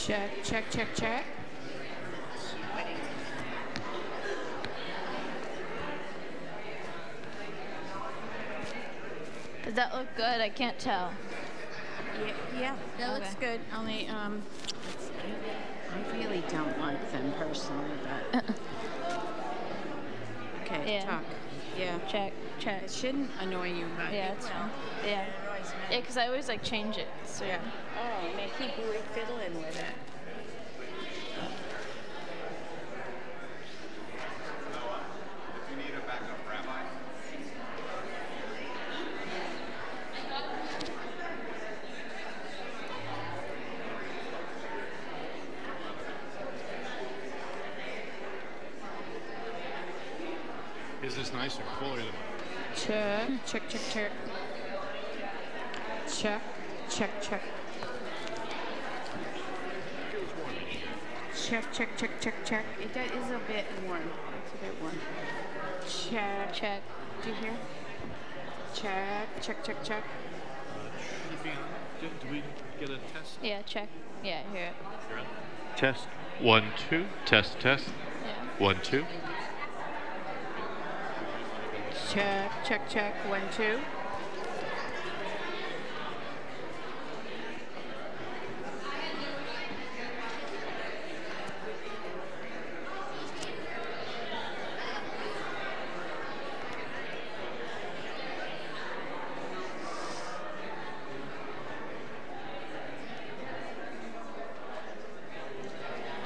Check, check, check, check. Does that look good? I can't tell. Yeah, that looks Okay. good. Only, I really don't like them personally, but. Okay, Yeah. talk. Yeah. Check, check. It shouldn't annoy you, but Yeah, it it's will. fine. Yeah. It annoys me. Yeah, because I always like change it. So Yeah. Oh, and they keep fiddling with it. If you need a backup rabbi. Is this nicer, cooler than? Check, check, check, check. Check, check, check. Feels warm in here. Check, check, check, check, check. It is a bit warm. It's a bit warm. Check. check. Do you hear? Check, check, check, check. Should be on. Do we get a test? Yeah, check. Yeah, I hear it. You're on. Test. 1, 2. Test, test. Yeah. 1, 2. Check, check, check. 1, 2.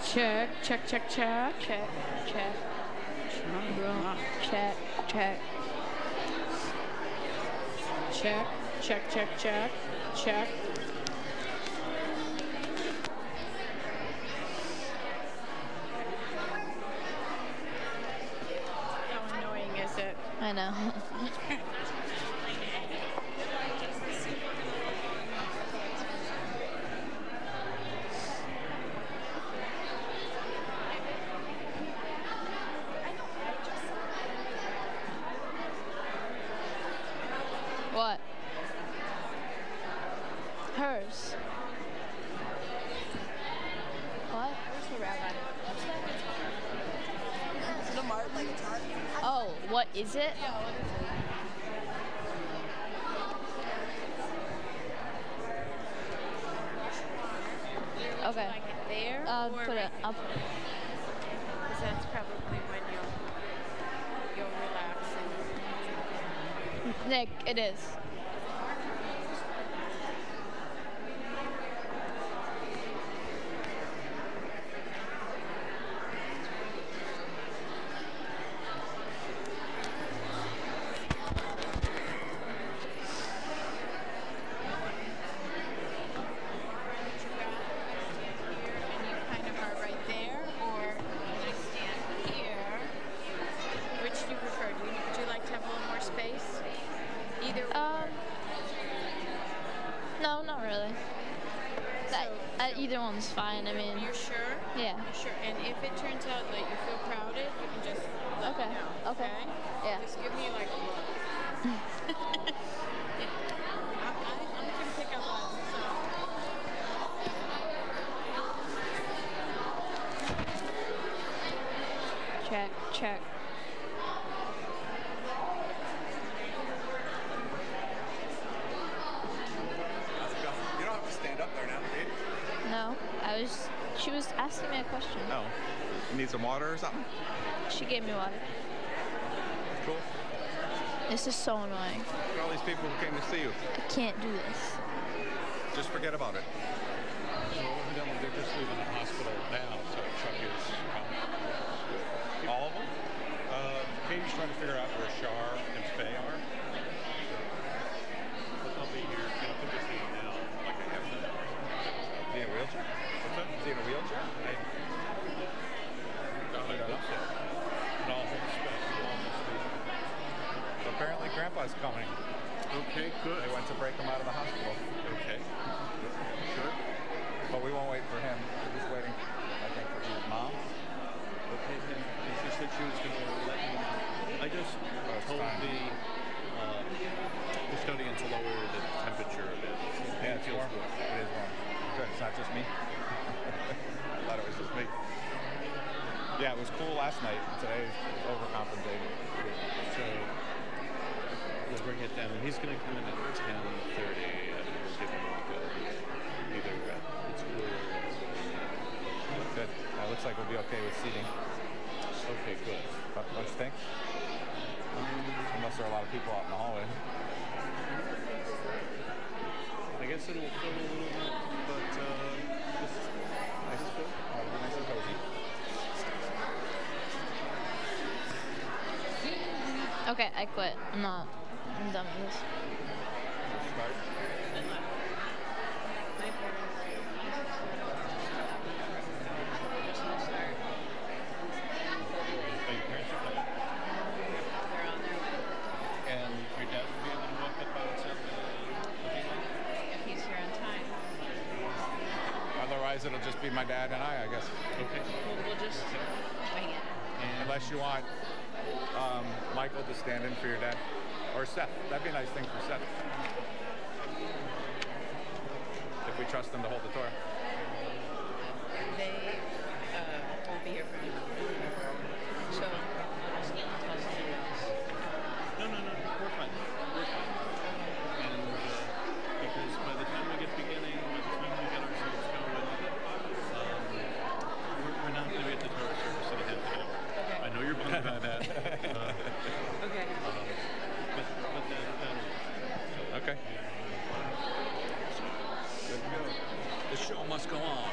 Check, check, check, check. Check, check, Check, check, check. check, check, check, check, check. How annoying is it? I know. What? Hers. What? Where's the rabbi? Is it a mark like it's hard? Oh, what is it? Yeah, what is it? Okay. Like it there? I'll or put it up. Because that's probably when you'll relax. Nick, it is. And you kind of are right there, or you stand here. Which do you prefer? Would you like to have a little more space? Either No, not really. That, So- either one's fine. I mean, You're sure? yeah. You're sure. And if it turns out that you feel crowded, you can just let Okay. me know. Okay. Yeah. Just give me like a look. I'm gonna pick up on Check, check. You don't have to stand up there now, do you? No, she was asking me a question. No. You need some water or something? She gave me water. Cool. This is so annoying. Look at all these people who came to see you. I can't do this. Just forget about it. So evidently they're just leaving the hospital now, so Chuck is coming. All of them? Katie's trying to figure out where Shar and Faye are. But they'll be here. They'll put this in now, like I have them. Is he in a wheelchair? What's that? Is he in a wheelchair? I don't think so. And all respect, all respect. So apparently Grandpa's coming. Okay, good. They went to break him out of the hospital. Okay. Good. But we won't wait for him. We're just waiting, I think, for his mom. Okay, then. And she said she was going to let me know. I just it's told fine. the custodian to lower the temperature a bit. Yeah, it's feels warm. good. It is warm. Good. It's not just me. I thought it was just me. Yeah, it was cool last night. Today, overcompensating. So we'll bring it down. He's going to come in at 10:30, and we'll give him either it's cooler. Good. It looks like we'll be okay with seating. Okay, good. Don't you think? Unless there are a lot of people out in the hallway. I guess it'll fill a little bit, but this is Nice and cool. Nice and cozy. Okay, I quit. I'm not. I'm done with this. Let's start. Oh, your parents are coming. They're on their way. And your dad will be able to walk up on Southbury If he's here on time. Otherwise, it'll just be my dad and I guess. Okay. We'll just wing it. Unless you want Michael to stand in for your dad. Or Seth. That'd be a nice thing for Seth. If we trust him to hold the tour. They won't be here for him. So I'll just tell somebody else. No, we're fine. We're fine. And because by the time we get beginning, by the time we get ourselves going, we're not going to be at the tour service in a half an hour. Okay. I know you're bummed about that. Okay. But that'll Okay. Good to go. the show must go on.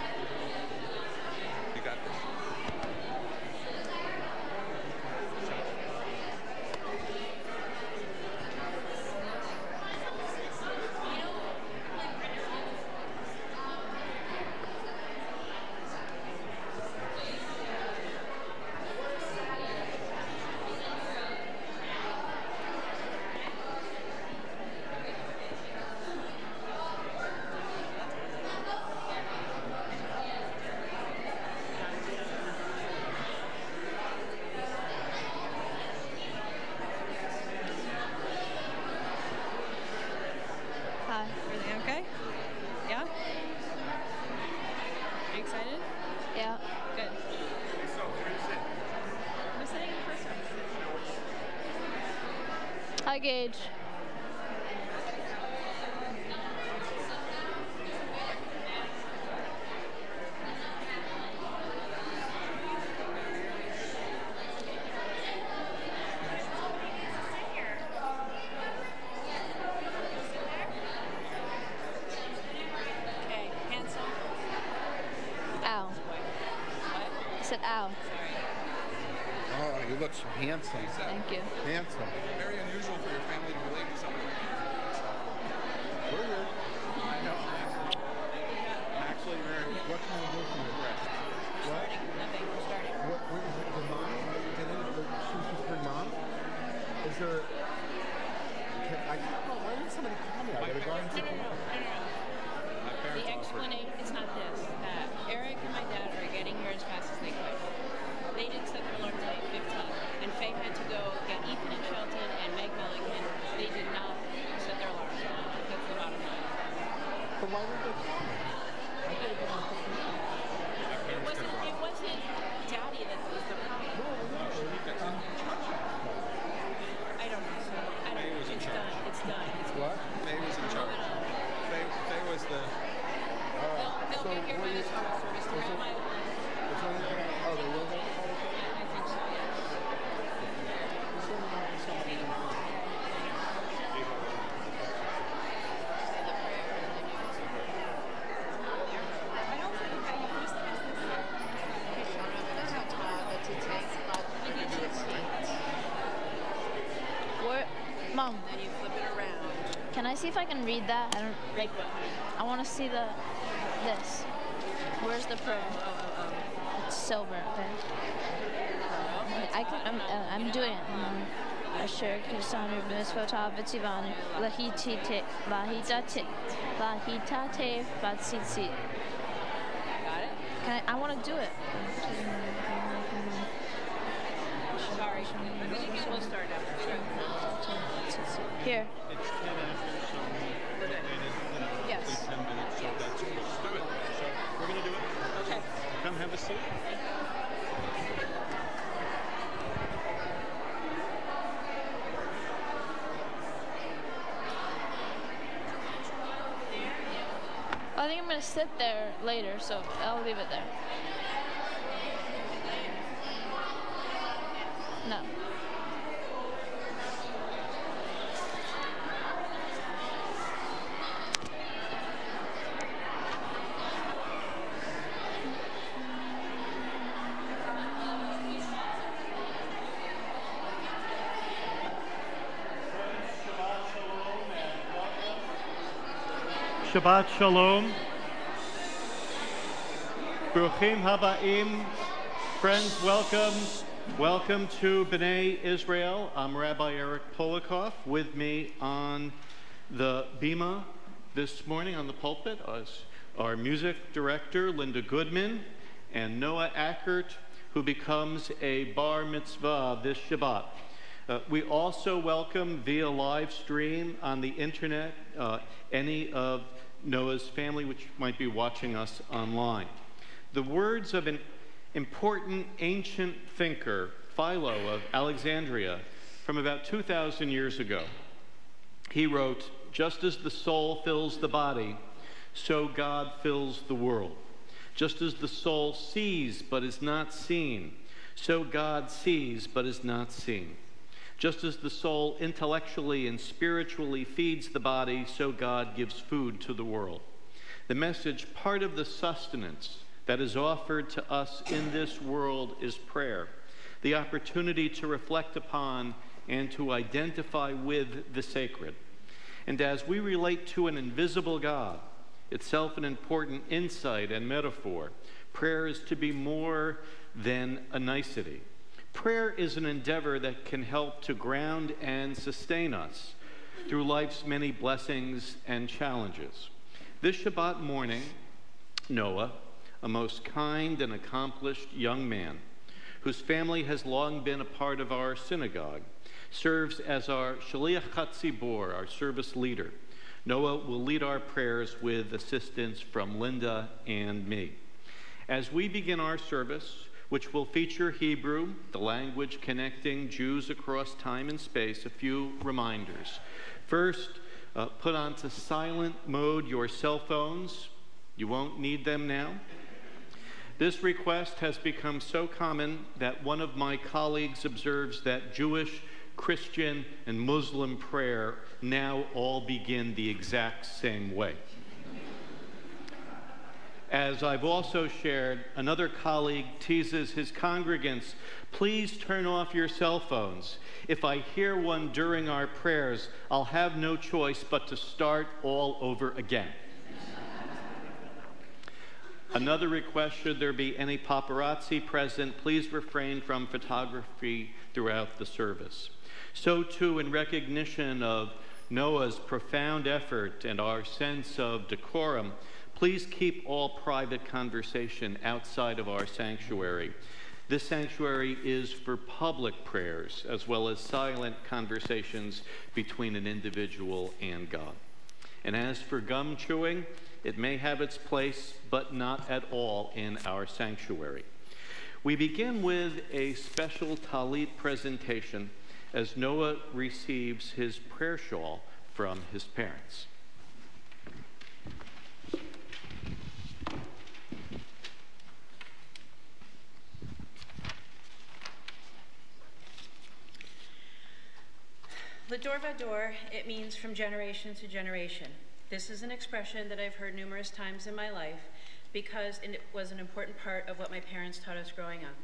You got this. Hi. Everything okay? Yeah? Are you excited? Yeah. Good. I'm sitting in the first one. Hi, Gage. Okay, handsome. Ow. What? I said ow. Sorry. Oh, you look so handsome. Thank you. Handsome. Very unusual for your family to relate to someone like We're good. I know. I'm actually very. What can I do for you? What? Nothing. We're starting. What is it? The mom? She's her mom? Is there... why didn't somebody call me? I would have gone and picked them up. My The parents offered. explanation, it's not this, that Eric and my dad are getting here as fast as they could. They didn't set their alarm until 8:15, and Faye had to go get Ethan and Shelton and Meg Milligan. They did not set their alarms. That's the bottom line. But why didn't they call me? I could have gone and picked them up. It wasn't Daddy that was the problem. I don't know. So I don't know. It's done. It's done. It's What? Faye was in charge. Faye was the. They'll So be here by what the is- shuttle service. is They're it- at my Is there anything... Oh, they will have to call the police? I think so, yes. Is there somebody in the... Say the prayer and then you can see her. I don't think that you just has this. Where? Mom, Then you flip it around. can I see if I can read that? I don't like. I want to see this. Where's the prayer? It's silver. Okay. I'm doing it. Asher Kisanu Misfota Vitivani Lahitite Batsitsi. Got it? I want to do it. Sorry. We'll start after. Here. It's 10 after, so we We're good. waited, Yes. 10 minutes, so that's good. Let's do it. So we're going to do it. I think I'm gonna sit there later, so I'll leave it there. No. Shabbat Shalom. Bruchim Habaim. Friends, welcome. Welcome to B'nai Israel. I'm Rabbi Eric Polikoff. With me on the bima this morning on the pulpit is our music director, Linda Goodman, and Noah Ackert, who becomes a bar mitzvah this Shabbat. We also welcome via live stream on the internet any of Noah's family which might be watching us online. The words of an important ancient thinker, Philo of Alexandria, from about 2,000 years ago. He wrote, "Just as the soul fills the body, so God fills the world. Just as the soul sees but is not seen, so God sees but is not seen. Just as the soul intellectually and spiritually feeds the body, so God gives food to the world." The message, part of the sustenance that is offered to us in this world, is prayer, the opportunity to reflect upon and to identify with the sacred. And as we relate to an invisible God, itself an important insight and metaphor, prayer is to be more than a nicety. Prayer is an endeavor that can help to ground and sustain us through life's many blessings and challenges. This Shabbat morning, Noah, a most kind and accomplished young man, whose family has long been a part of our synagogue, serves as our Shaliach Chatzibor, our service leader. Noah will lead our prayers with assistance from Linda and me. As we begin our service, which will feature Hebrew, the language connecting Jews across time and space, a few reminders. First, put onto silent mode your cell phones. You won't need them now. This request has become so common that one of my colleagues observes that Jewish, Christian, and Muslim prayer now all begin the exact same way. As I've also shared, another colleague teases his congregants, "Please turn off your cell phones. If I hear one during our prayers, I'll have no choice but to start all over again." Another request, should there be any paparazzi present, please refrain from photography throughout the service. So too, in recognition of Noah's profound effort and our sense of decorum, please keep all private conversation outside of our sanctuary. This sanctuary is for public prayers as well as silent conversations between an individual and God. And as for gum chewing, it may have its place, but not at all in our sanctuary. We begin with a special Talit presentation as Noah receives his prayer shawl from his parents. L'dor vador, it means from generation to generation. This is an expression that I've heard numerous times in my life because it was an important part of what my parents taught us growing up.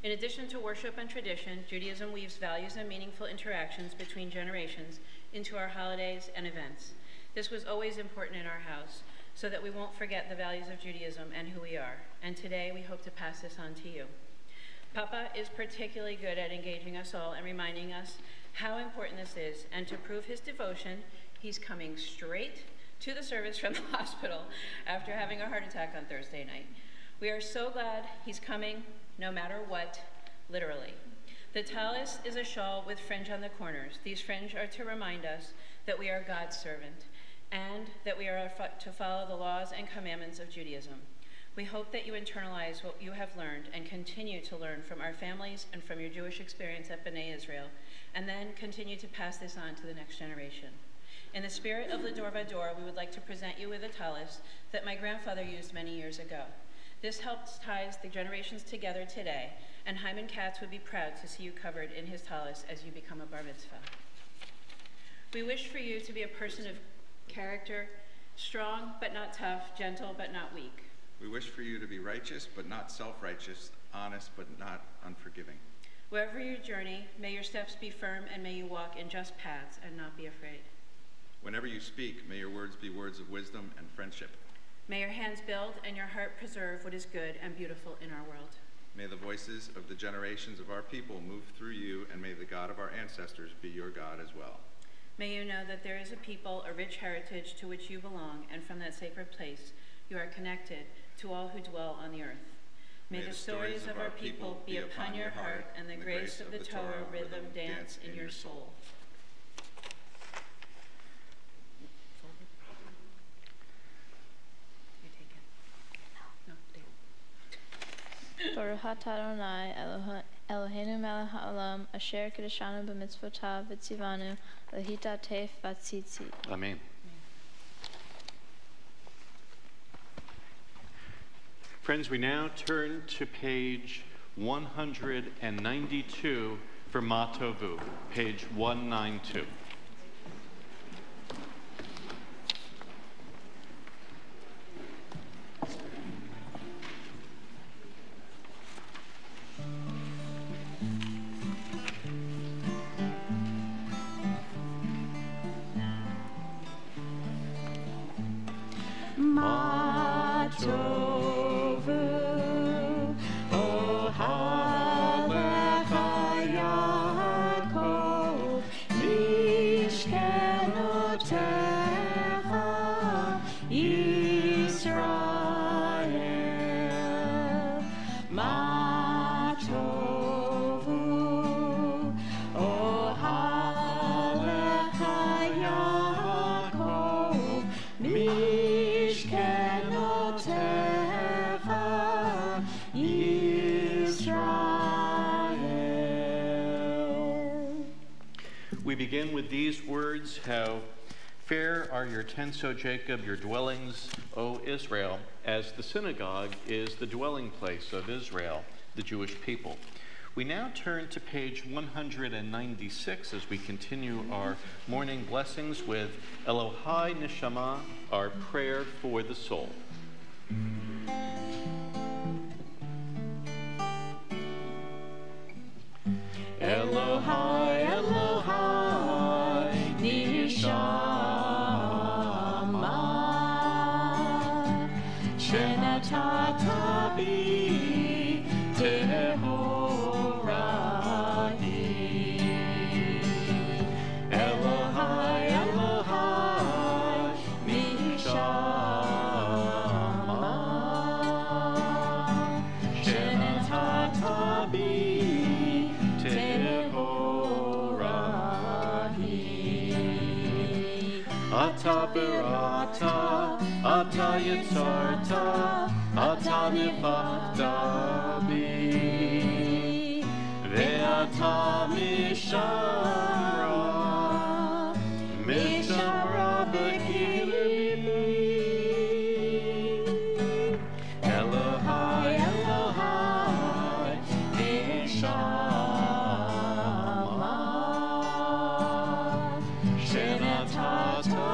In addition to worship and tradition, Judaism weaves values and meaningful interactions between generations into our holidays and events. This was always important in our house so that we won't forget the values of Judaism and who we are. And today we hope to pass this on to you. Papa is particularly good at engaging us all and reminding us how important this is, and to prove his devotion, he's coming straight to the service from the hospital after having a heart attack on Thursday night. We are so glad he's coming, no matter what, literally. The talis is a shawl with fringe on the corners. These fringe are to remind us that we are God's servant and that we are to follow the laws and commandments of Judaism. We hope that you internalize what you have learned and continue to learn from our families and from your Jewish experience at B'nai Israel, and then continue to pass this on to the next generation. In the spirit of the door by door, we would like to present you with a tallis that my grandfather used many years ago. This helps ties the generations together today, and Hyman Katz would be proud to see you covered in his tallis as you become a bar mitzvah. We wish for you to be a person of character, strong but not tough, gentle but not weak. We wish for you to be righteous but not self-righteous, honest but not unforgiving. Wherever you journey, may your steps be firm and may you walk in just paths and not be afraid. Whenever you speak, may your words be words of wisdom and friendship. May your hands build and your heart preserve what is good and beautiful in our world. May the voices of the generations of our people move through you, and may the God of our ancestors be your God as well. May you know that there is a people, a rich heritage to which you belong, and from that sacred place you are connected to all who dwell on the earth. May the stories of our people be upon your heart, and the grace of the Torah rhythm dance in your soul. You take it. No, Baruch atah Adonai Eloheinu melech haolam asher kiddushanu b'mitzvotav v'tzivanu lehitatef v'tzitzit. Amen. Friends, we now turn to page 192 for Matovu, page 192. We begin with these words, how fair are your tents, O Jacob, your dwellings, O Israel, as the synagogue is the dwelling place of Israel, the Jewish people. We now turn to page 196 as we continue our morning blessings with Elohai Neshama, our prayer for the soul. Elohai, Elohai, Neshama, Shenatata bi Tehorani. Elohai, Elohai, Neshama, Shenatata bi Ata berata, ata yitzarta, ata nifachta bi, ve'ata mishamra b'kili. Elohai, Elohai, Neshama, Shenatata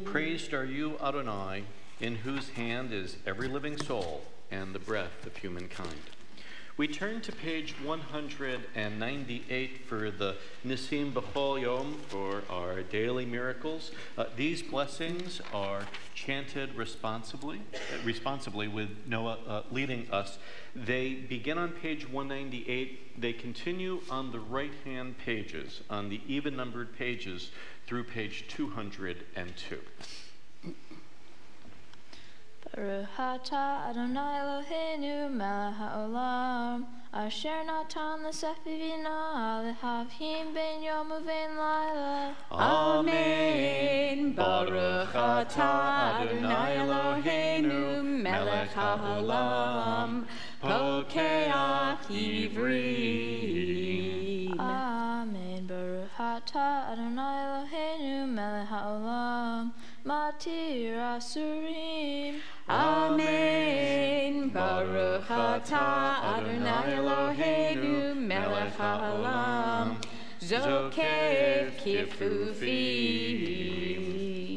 Praised are you, Adonai, in whose hand is every living soul and the breath of humankind. We turn to page 198 for the Nisim B'chol Yom, for our daily miracles. These blessings are chanted responsibly with Noah leading us. They begin on page 198. They continue on the right-hand pages, on the even-numbered pages, through page 202. Baruch atah Adonai Eloheinu melech haolam asher natan l'sefivina lehavhim ben yom uven laila. Amen. Baruch atah Adonai Eloheinu melech haolam Pokeach Ivrim. Amen. Baruch atah Adonai Eloheinu melech haolam matir asurim. Amen. Baruch atah Adonai Eloheinu melech haolam zokef kifufim.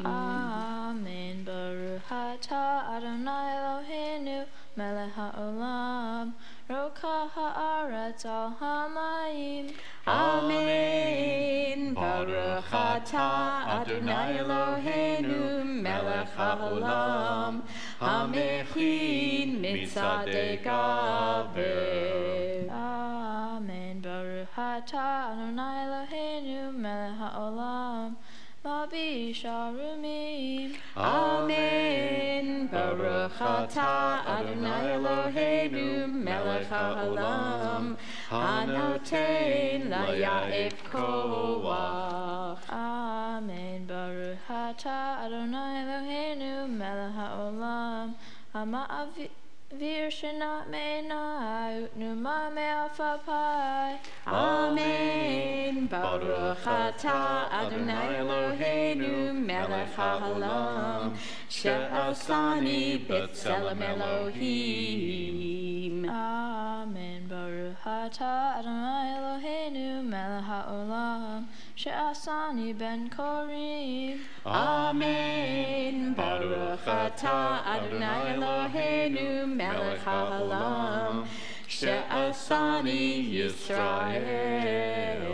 Amen. Baruch atah Adonai Eloheinu melech haolam roka haaretz al hamayim. Amen. Baruch atah Adonai Eloheinu melech haolam hamechin mitzadei gaber. Amen. Baruch atah Adonai Eloheinu melech haolam mabi sharumim. Amen. Baruch atah Adonai Eloheinu melech haolam hanoten laya'ef koach. Amen. Baruch atah Adonai Eloheinu melech haolam ha'ma'avir shena me'enai utnuma me'afapai. Amen. Baruch atah Adonai Eloheinu melech haolam she'asani b'tselem Elohim. Amen. Baruch atah Adonai Eloheinu melech haolam she'asani ben korim. Amen. Baruch atah Adonai Eloheinu melech haolam she'asani Yisrael.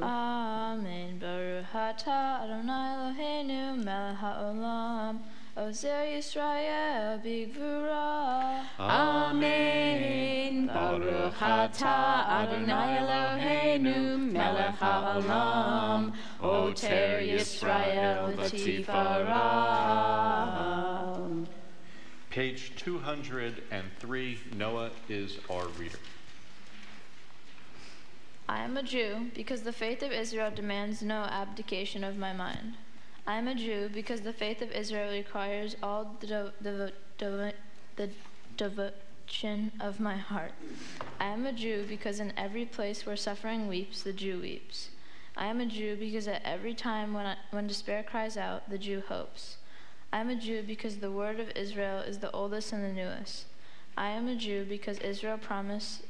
Amen. Baruch atah Adonai Eloheinu melech haolam ozer Yisrael bigvura. Amen. Baruch atah Adonai Eloheinu melech haolam oter Yisrael v'tifara. Page 203, Noah is our reader. I am a Jew because the faith of Israel demands no abdication of my mind. I am a Jew because the faith of Israel requires all the devotion of my heart. I am a Jew because in every place where suffering weeps, the Jew weeps. I am a Jew because at every time when despair cries out, the Jew hopes. I am a Jew because the word of Israel is the oldest and the newest. I am a Jew because Israel's promise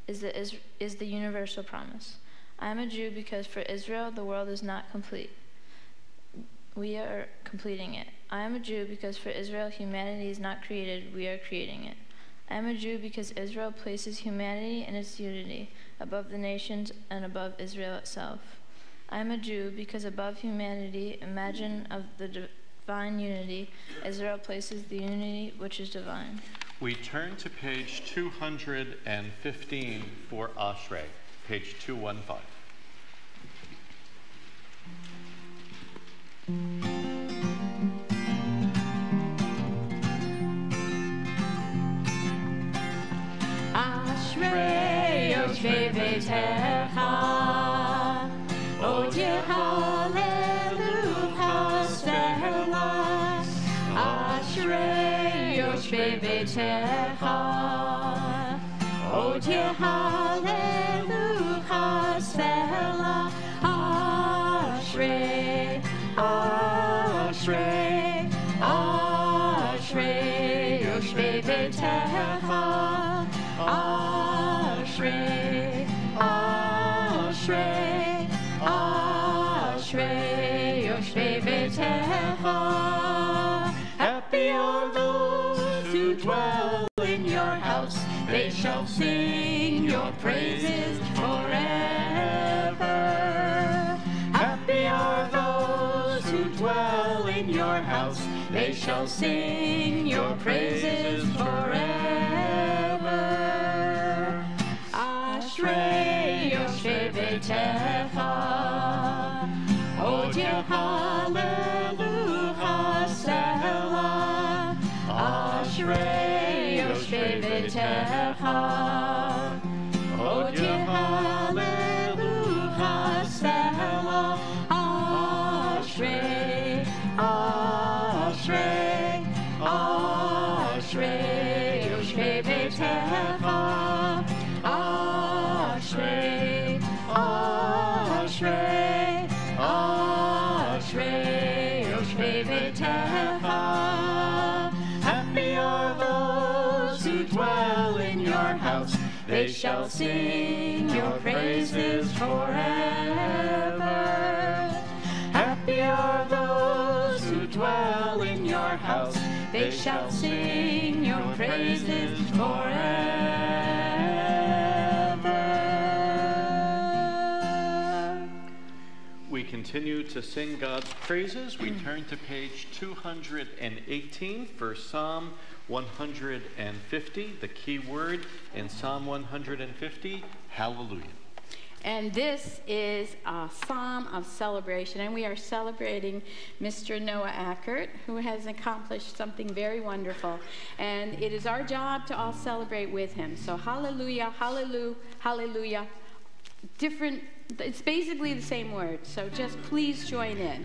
is the universal promise. I am a Jew because for Israel the world is not complete. We are completing it. I am a Jew because for Israel humanity is not created, we are creating it. I am a Jew because Israel places humanity and its unity above the nations and above Israel itself. I am a Jew because above humanity, imagine of the divine unity, Israel places the unity which is divine. We turn to page 215 for Ashrei, page 215. Ashrei yoshvei beitecha, od yehalelu hasela. Ashrei yoshvei beitecha, od yehalelu hasela. Ashrei, Ashrei, Ashrei yoshvei beitecha. Ashrei, Ashrei, Ashrei yoshvei beitecha. Happy are those who dwell in your house, they shall sing your praises forever. Happy are those who dwell in your house, they shall sing your praises forever. Ashrei yoshvei beitecha, od yehalelu hasela. Ashrei yoshvei beitecha, od yehalelu hasela. Ashrei, Ashrei, Ashrei Yoshvei Beitecha. Ashrei, Ashrei, Ashrei, Yoshvei Beitecha. Happy are those who dwell in your house. They shall sing your praises forever. Happy are those who dwell in your house. They shall sing your praises forever. We continue to sing God's praises. We turn to page 218 for Psalm 150. The key word in Psalm 150, hallelujah. And this is a psalm of celebration, and we are celebrating Mr. Noah Ackert, who has accomplished something very wonderful. And it is our job to all celebrate with him. So hallelujah, hallelujah, hallelujah. Different, it's basically the same word, so just please join in.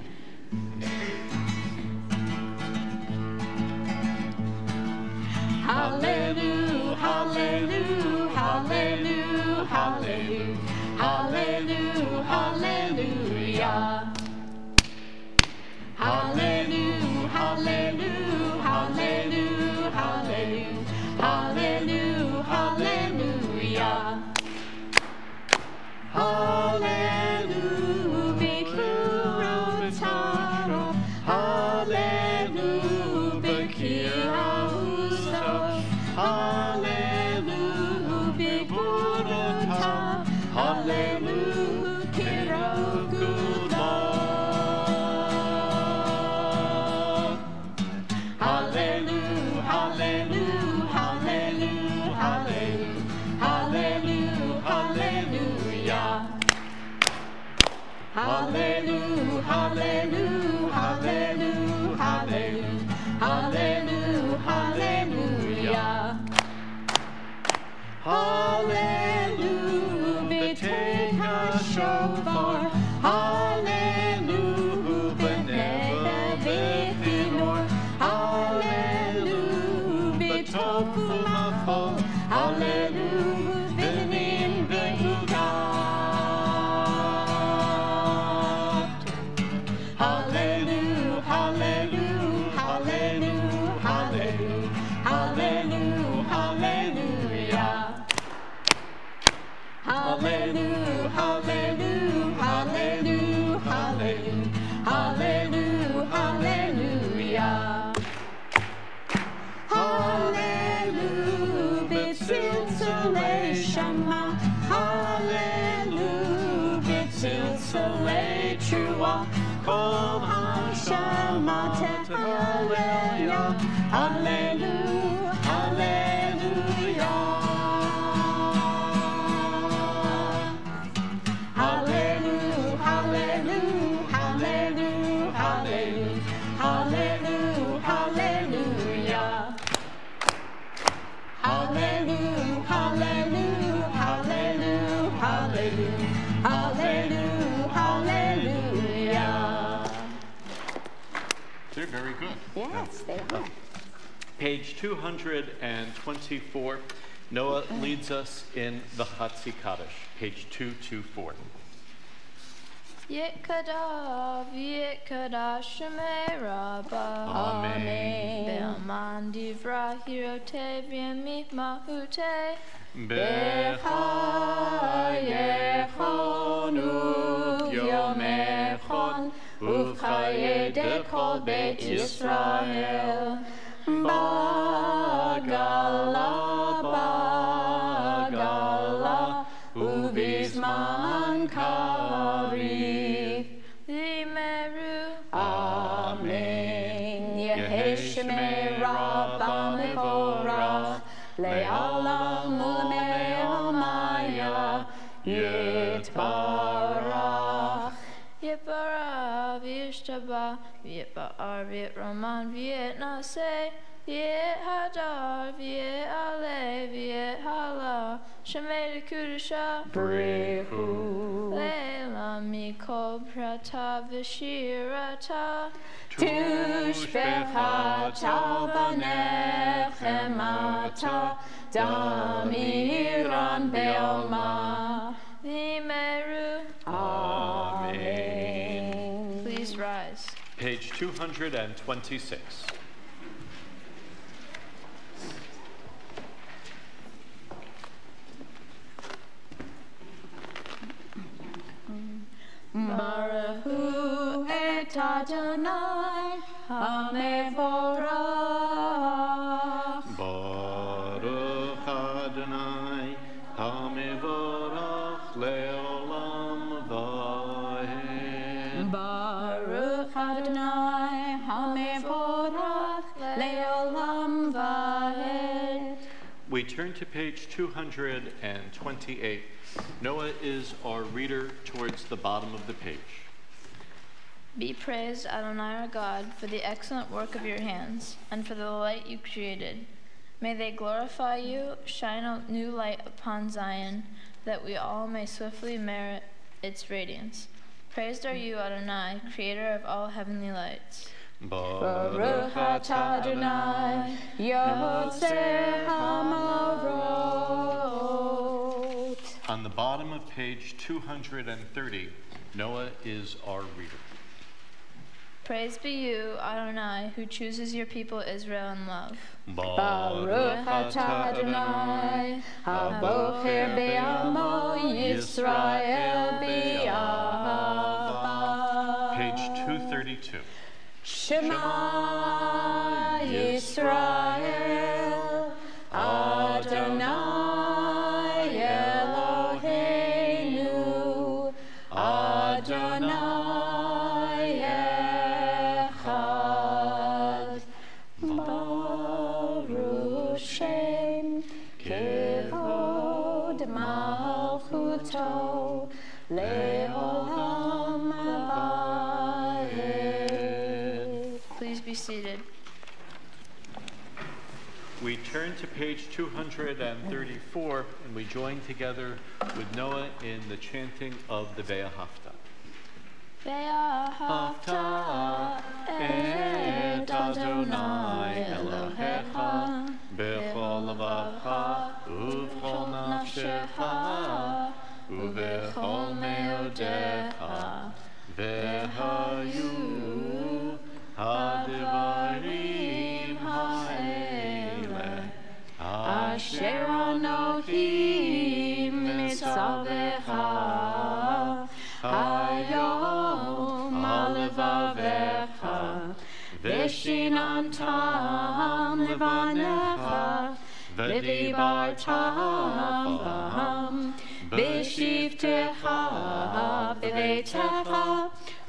Hallelujah, hallelujah, hallelujah, hallelujah. Hallelujah, hallelujah. Hallelujah, hallelujah, hallelujah, hallelujah. Hallelujah, hallelujah. Hallelujah, Bikuratara. Hallelujah, Bikirauso. Hallelujah, Bikurata. Hallelujah, Kirogula. Hallelujah, hallelujah, hallelujah, hallelujah. Hallelujah, hallelujah. Hallelujah, hallelujah, hallelujah, hallelujah. Hallelujah, hallelujah. Hallelujah, B'teka shofar. Hallelujah, B'neva v'chinor. Hallelujah, B'tofu mafol. Hallelujah, B'nim v'hudat. Hallelujah, hallelujah, hallelujah, hallelujah. Hallelujah, hallelujah. Hallelujah, hallelujah, hallelujah, hallelujah. Hallelujah, hallelujah. Hallelujah, B'tziltzalei Shama. Hallelujah, B'tziltzalei Trua. Kol hashama tehallelujah. Hallelujah, hallelujah. Hallelujah, hallelujah, hallelujah, hallelujah. Hallelujah, hallelujah. Hallelujah, hallelujah, hallelujah, hallelujah. Hallelujah, hallelujah. They're very good. Yes, they are. Page 224, Noah leads us in the Hatzi Kaddish, page 224. Yitkadav, Yitkadav, Shemei Rabbah. Amen. Be'aman divra hirote v'yemit mahute. B'chayechon u'vyomechon u'vchaye dekol Beit Yisrael. Bagala, bagala, ubizman kariv. Limeru. Amen. Yehi Shemei Rabbah mevorach, le'alam u'le'amaya, yitbarach. Yitbarach, v'yishtabach, v'yitba'ar, v'yitraman, v'yitnaseh, v'yithadar, v'yitaleh, v'yithala, Shemei l'kudusha, Brehu. Leila mikol prata v'shirata. Tushbechata v'necha lechem ata damiran be'alma. V'meru. Amen. Please rise. Page 226. Baruch hu et Adonai hamevorach. Baruch Adonai hamevorach leolam va'ed. Baruch Adonai hamevorach leolam va'ed. We turn to page 228. Noah is our reader towards the bottom of the page. Be praised, Adonai our God, for the excellent work of your hands, and for the light you created. May they glorify you, shine a new light upon Zion, that we all may swiftly merit its radiance. Praised are you, Adonai, creator of all heavenly lights. Baruch atah Adonai Yotzer Hamarot. On the bottom of page 230, Noah is our reader. Praise be you, Adonai, who chooses your people Israel in love. Baruch atah Adonai Habocher be'amo Yisrael be'ahava. Page 232. Shema Yisrael Adonai Eloheinu Adonai Echad. Baruch Shem Kevod Malchuto Leolam Va'ed. Please be seated. We turn to page 234 and we join together with Noah in the chanting of the Ve'ahavta. Ve'ahavta et Adonai Elohecha b'chol levavcha u'v'chol nafshecha u'v'chol me'odecha ve'hayu ha'devarim ha'eleh Asher Anochi mitzavecha hayom alevavecha v'shinantam levanecha v'dibartam b'ham b'shivtecha b'veitecha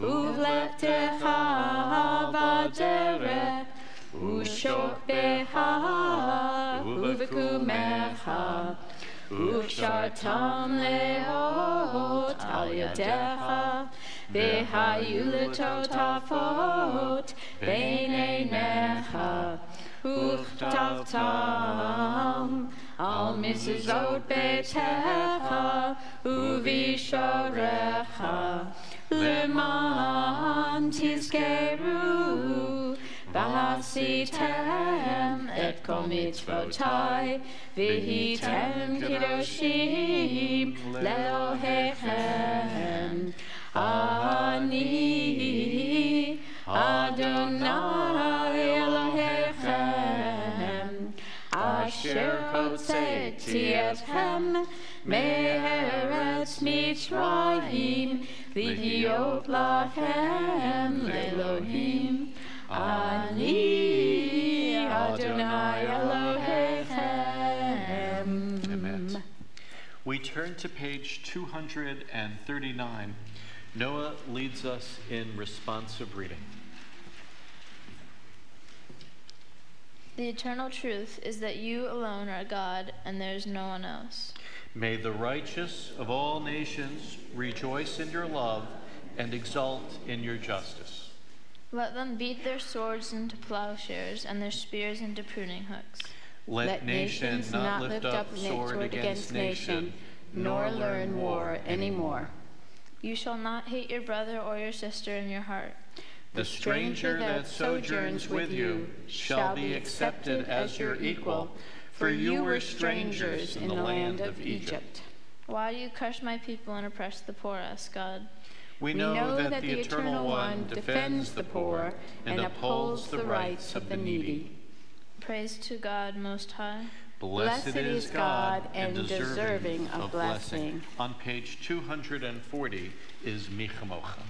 uv'lechtecha b'derech u'shokbecha uv'kumecha uv'shartam leot al yadecha v'hayu letotafot bein einecha uchtavtam al mizuzot beitecha uvishorecha leman tizkeru v'hasitem et kol mitzvotai v'hitem kiddoshim le'lohechem ani Adonai Elohechem asher hotzeiti etchem me'eretz Mitzrayim v'hiyot lachem le'Elohim ani Adonai Elohechem. Amen. We turn to page 239. Noah leads us in responsive reading. The eternal truth is that you alone are God, and there is no one else. May the righteous of all nations rejoice in your love and exult in your justice. Let them beat their swords into plowshares and their spears into pruning hooks. Let nation not lift up sword against nation, nor learn war anymore. You shall not hate your brother or your sister in your heart. The stranger that sojourns with you shall be accepted as your equal, for you were strangers in the land of Egypt. Why do you crush my people and oppress the poor? Asked God. We know that the Eternal One defends the poor and upholds the rights of the needy. Praise to God Most High. Blessed is God and deserving of blessing. On page 240 is Mi Chamocha.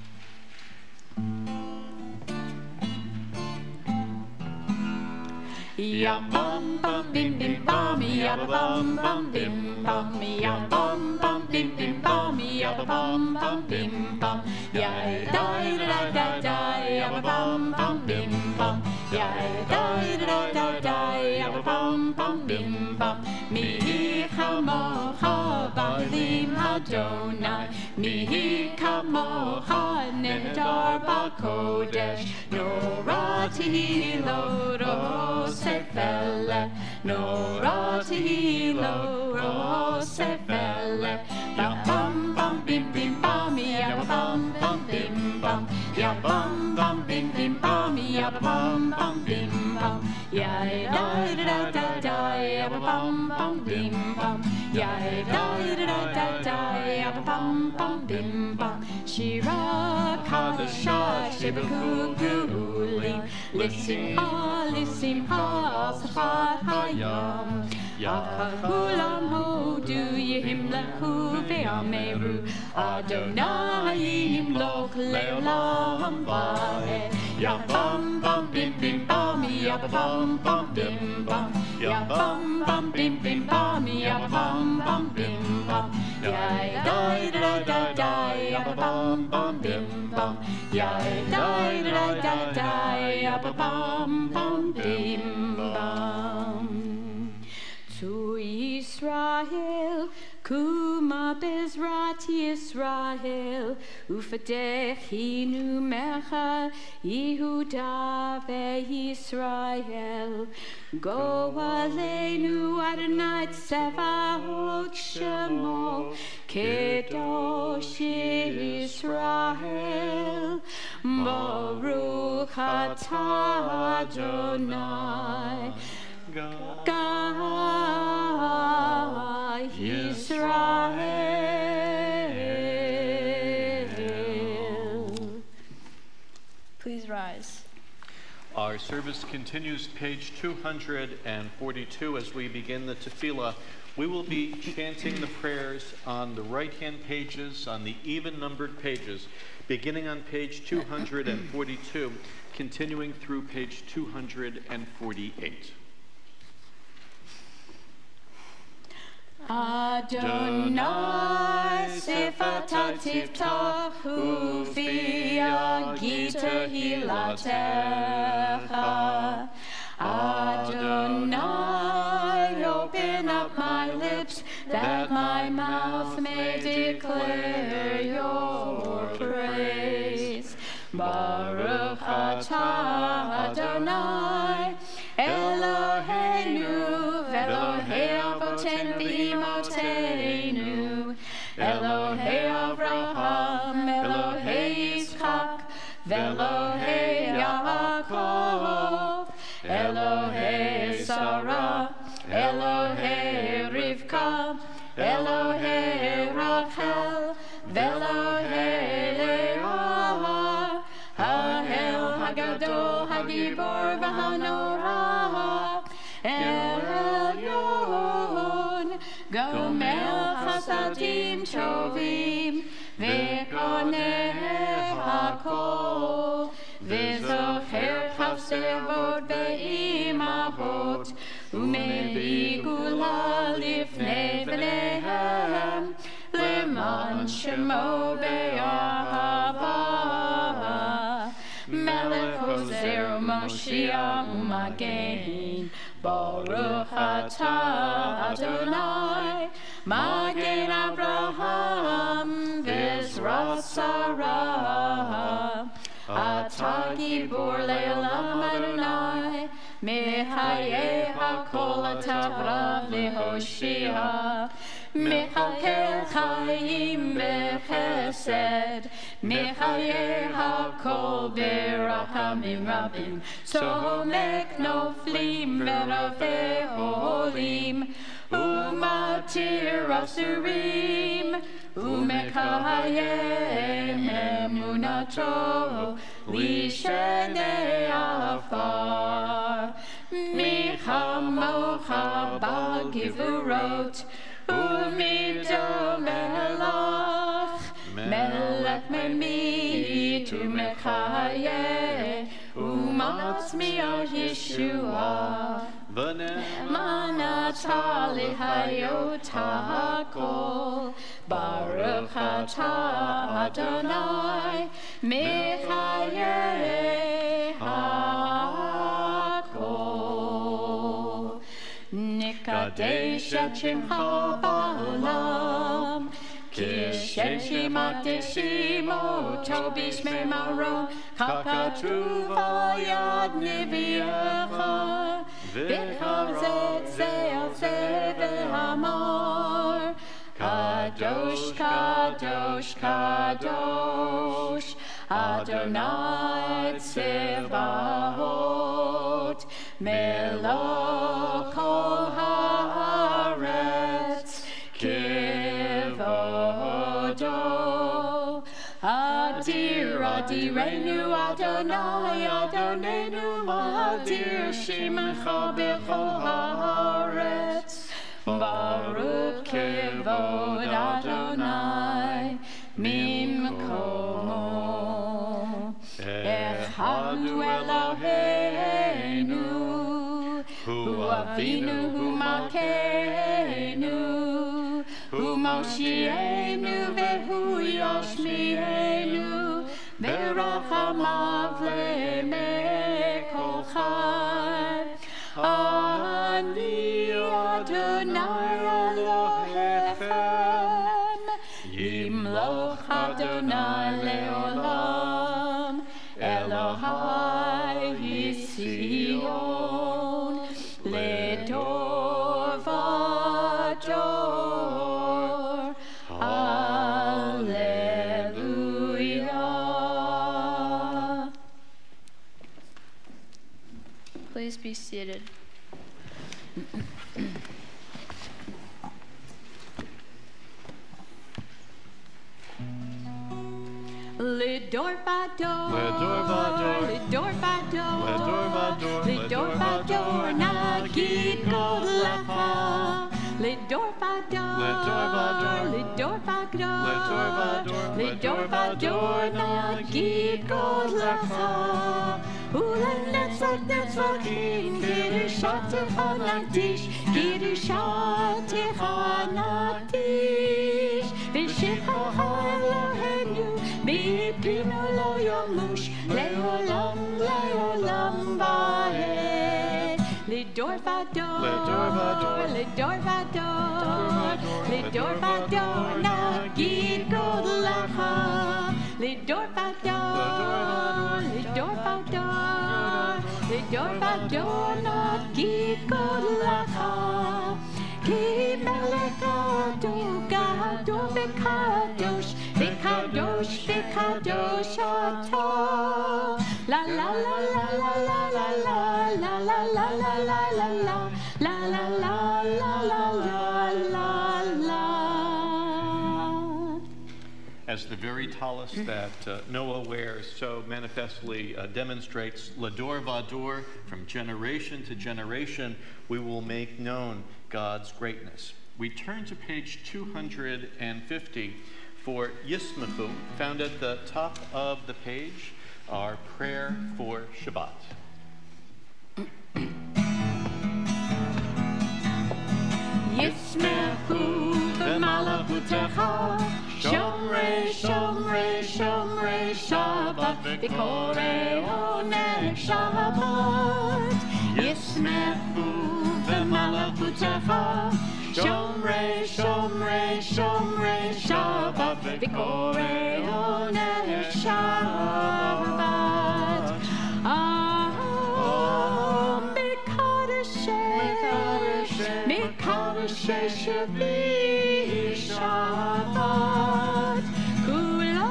Ya bum bum bim bim bum, ya bum bum bim bum, ya bum bum bim bim bum, ya bum bum bim bum, ya da da da da, ya bum bum bim bum, ya da da da da, ya bum bum bim bum. Mi chamocha b'alim Adonai, mi chamocha nehedar b'kodesh, norati lo rosefele, norati lo rosefele. Ya bum bum bim bim bum, ya bum bum bim bum, ya bum bum bim bim bum, ya bum bum bim bum, ya da da da da, ya bum bum bim bum, ya da da da da, ya bum bum bim bum. Shira kadisha shibaku gulim, lisim ha safat hayam. Yakulam hodu yihim lehu ve'ameru, Adonai yimloch le'olam va'ed. Ya bum bum bim bim bum, ya bum bum bim bum, ya bum bum bim bim bum, ya bum bum bim bum, ya da da da da, ya bum bum bim bum, ya da da da da, ya bum bum bim bum. To Israel, Kuma Bezrat Yisrael, Ufadechinu Mecha, Yehuda veYisrael. Go Aleinu Adonai Tsevaot Shemo, Kedosh Yisrael. Baruch atah Adonai, God Israel. Please rise. Our service continues page 242 as we begin the tefillah. We will be chanting the prayers on the right-hand pages, on the even-numbered pages, beginning on page 242, continuing through page 248. Adonai sefata tiftachu via gita hilatecha. Adonai, open up my lips that my mouth may declare your praise. Baruch atah Adonai, Eloheinu, Elohei avotenu v'imotenu, Elohei Avraham, Elohei Yitzchak, Elohei Yaakov, Elohei Sarah, Elohei Rivka, Elohei Rachel, Elohei Leah, Hahel Hagadol Hagibor v'Hanorah, El Elyon, Gomel Chasadim Tovim, V'koneh Hakol, V'zocher Chasevot ve'imahot, U'mevi gula lifnei bneihem, Leman shemo be'ahava. Melech Hoser Moshiach U'Magen, Baruch atah Adonai, Magen Avraham, V'ezrat Sarah. Atah Gibor le'olam Adonai, Mehayeh hakol atavra lehoshia, Mechakel chaim bechesed, Mechaye hakol berachamim rabim, somek noflim verave olim, umatir asurim, umekayem emunato, lishene afar. Michamocha bagivurot, umidol melach, melech memit umechaye, umatzmi al Yeshua. Manatali hayot hakol, Baruch atah Adonai, mechaye hakol. Nikadesh et shemcha ba'olam, kishem shemat shemo tobish memaro, kakatu v'yad nevi'echa, v'chazet ze'al ze v'hamar, kadosh, kadosh, kadosh, Adonai Tzevaot, Melech kol haaretz, kivodo. Adir, adirenu, Adonai, Adonenu, adir shemecha bechol haaretz, Baruch kivod Adonai mimkomo. Echadu Eloheinu, Hu Avinu, Hu Malkeinu, Hu Moshienu, Vehu Yoshmienu, Berachamav le'emei kol chai. Ani Adonai Elohechem, Yimloch Adonai le'olam, Elohai Yisyon, Ledor vador, Alleluia. Please be seated. Lidor vador, Lidor vador, Lidor vador, Lidor vador, Lidor vador, nagid god lecha. Lidor vador, Lidor vador, Lidor vador, Lidor vador, Lidor vador, nagid god lecha. Ulen netzach netzachim, Kirushatecha nakdish, Kirushatecha nakdish, V'shivchacha Eloheinu, B'pinu lo yamush, Le'olam, Le'olam va'ed. Lidor vador, Lidor vador, Lidor vador, Lidor vador, nagid god lecha. Lidor vador, Lidor vador, Lidor vador, nagid god lecha. Ki melech gadol, gadol v'kadosh, v'kadosh, v'kadosh atah. La la la la la la la la la la la la la la la la la la la la. As the very talus that Noah wears so manifestly demonstrates, Lador Vador, from generation to generation, we will make known God's greatness. We turn to page 250 for Yismachu, found at the top of the page, our prayer for Shabbat. Yismechu v'malachutecha, Shomrei, Shomrei, Shomrei Shabbat, V'korei Oneg Shabbat. Yismechu v'malachutecha, Shomrei, Shomrei, Shomrei Shabbat, V'korei Oneg Shabbat. Mikadashei Shvi Shabbat, Kulo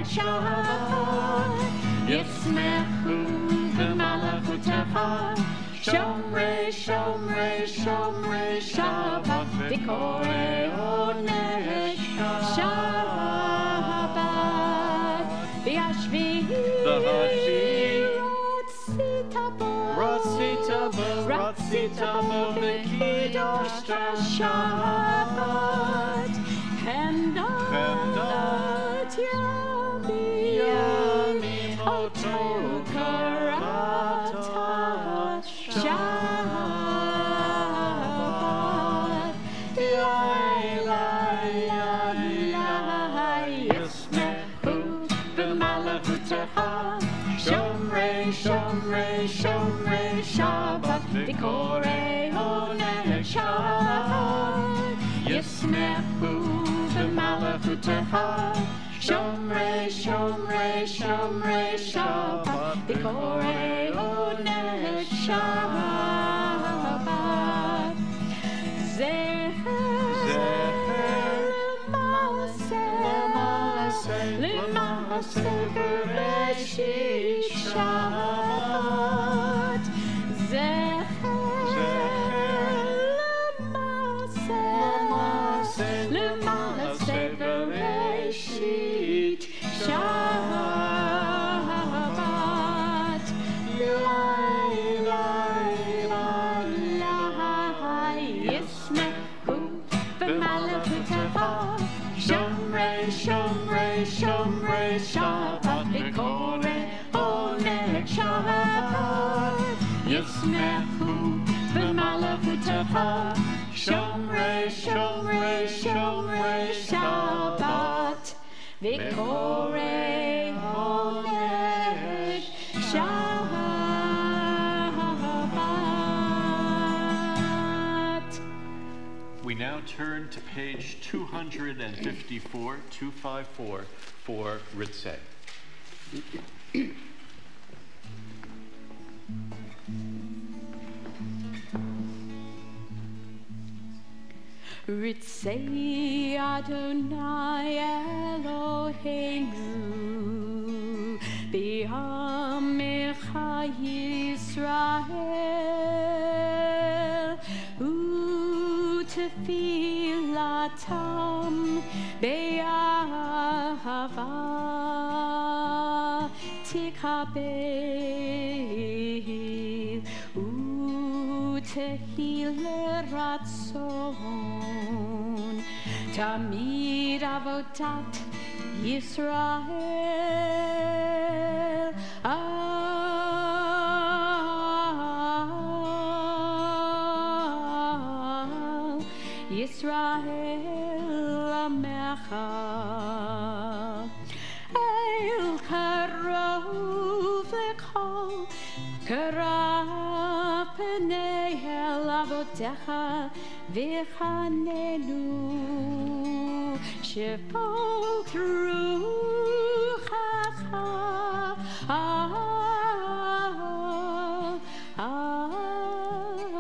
Shabbat. Yismechu b'malachutecha. Shomrei, Shomrei, Shomrei Shabbat. V'korei onei Shabbat. V'yashvihi. Ratzitabo v'kidosh Shabbat. Chemdat yamim oto karata Shabbat. Yismechu b'malachutecha. Shomrei, Shomrei, Shomrei Shabbat. V'korei onei Shabbat. Yismechu b'malachutecha. Shomrei, Shomrei, Shomrei Shabbat. V'korei onei Shabbat. Zecher l'maaseh b'reshit Shabbat. L'maaseh b'reshit Shabbat. Yismechu b'malachutecha. Shomrei, Shomrei, Shomrei Shabbat. V'korei onei Shabbat. Yismechu b'malachutecha. Shomrei, Shomrei, Shomrei Shabbat. V'korei onei Shabbat. We now turn to page 254, 254, for Ritzeh. Ritzei Adonai Eloheinu B'Amecha Yisrael U'tefilatam Be'ahava Tikabel U'tehil Ratzon Tamid Avodat Yisrael Yisrael Amecha El Karov Lekol Karaf Pnei El Avotecha V'chanenu Shepok Ruchacha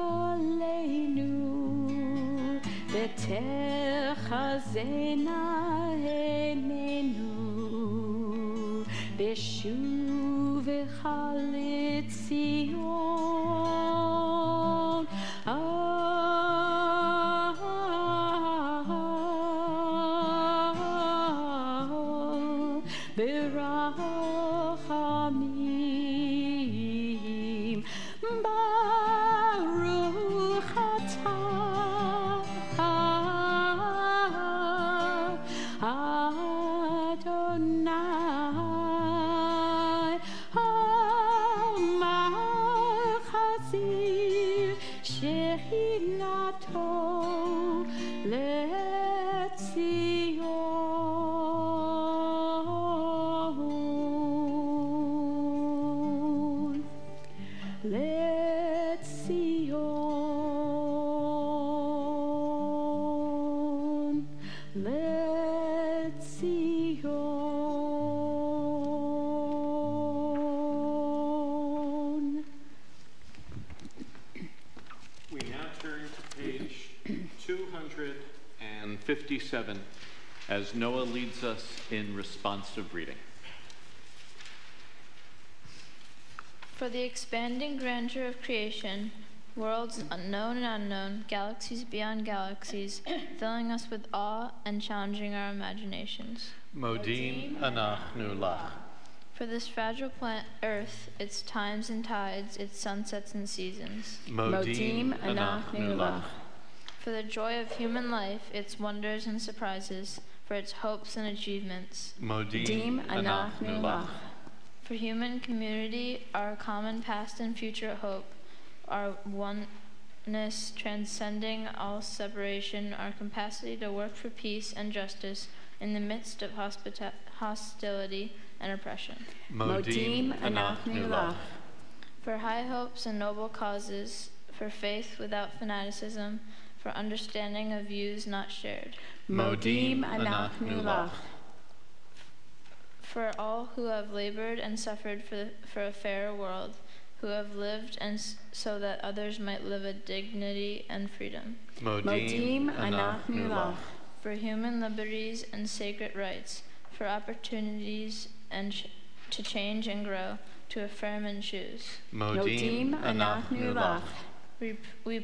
Aleinu V'techazena Einenu V'shuvecha L'Tzion B'rachamim Baruch atah Adonai HaMachazir Shehinato L'Tzion L'Tzion. We now turn to page 257 as Noah leads us in responsive reading. For the expanding grandeur of creation, worlds unknown and unknown, galaxies beyond galaxies, filling us with awe and challenging our imaginations. Modim anachnu lach. For this fragile planet Earth, its times and tides, its sunsets and seasons. Modim anachnu lach. For the joy of human life, its wonders and surprises, for its hopes and achievements. Modim anachnu lach. For human community, our common past and future hope, our oneness transcending all separation, our capacity to work for peace and justice in the midst of hostility and oppression. Modim anachnu lach. For high hopes and noble causes, for faith without fanaticism, for understanding of views not shared. Modim anachnu lach. For all who have labored and suffered for a fairer world, who have lived and so that others might live with dignity and freedom. Modim anachnu lach. For human liberties and sacred rights, for opportunities and to change and grow, to affirm and choose. Modim anachnu lach. We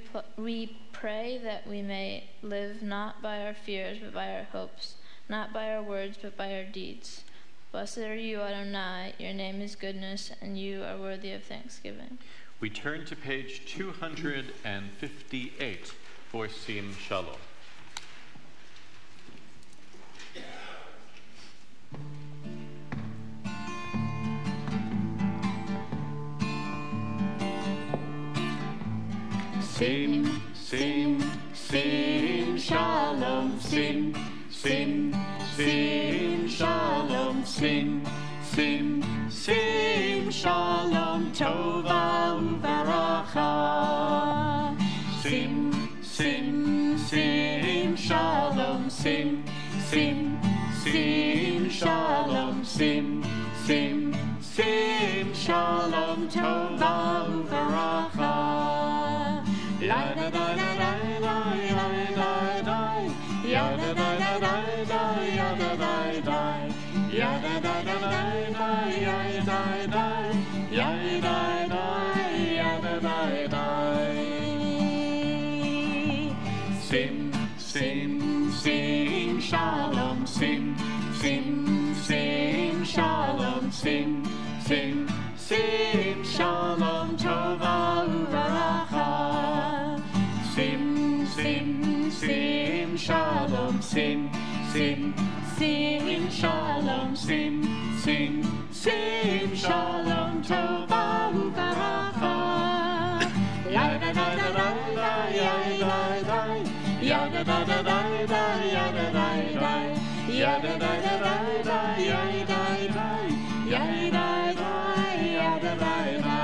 pray that we may live not by our fears but by our hopes, not by our words but by our deeds. Blessed are you, Adonai, your name is goodness, and you are worthy of thanksgiving. We turn to page 258 for Sim Shalom. Sim, sim, sim, shalom, sim, sim, sim, shalom, sim, sim, sim, shalom, tova uveracha. Sim, sim, sim, shalom, sim, sim, sim, shalom, sim, sim, sim, shalom, tova uveracha. La da da da da da da da, ya da da da da da, ya da da da, ya da da da da da, ya da da, ya da da, ya da da da. Sim, sim, sim, shalom, sim, sim, sim, shalom, sim, sim, sim, shalom, tova uveracha. Sim, sim, sim, shalom, sim, sim, sim, shalom, sim, sim, sim, shalom, tova uveracha. Ya da da da da da, ya da da, ya da da da da da, ya da da da, ya da da da da da, ya da da, ya da da, ya da da da.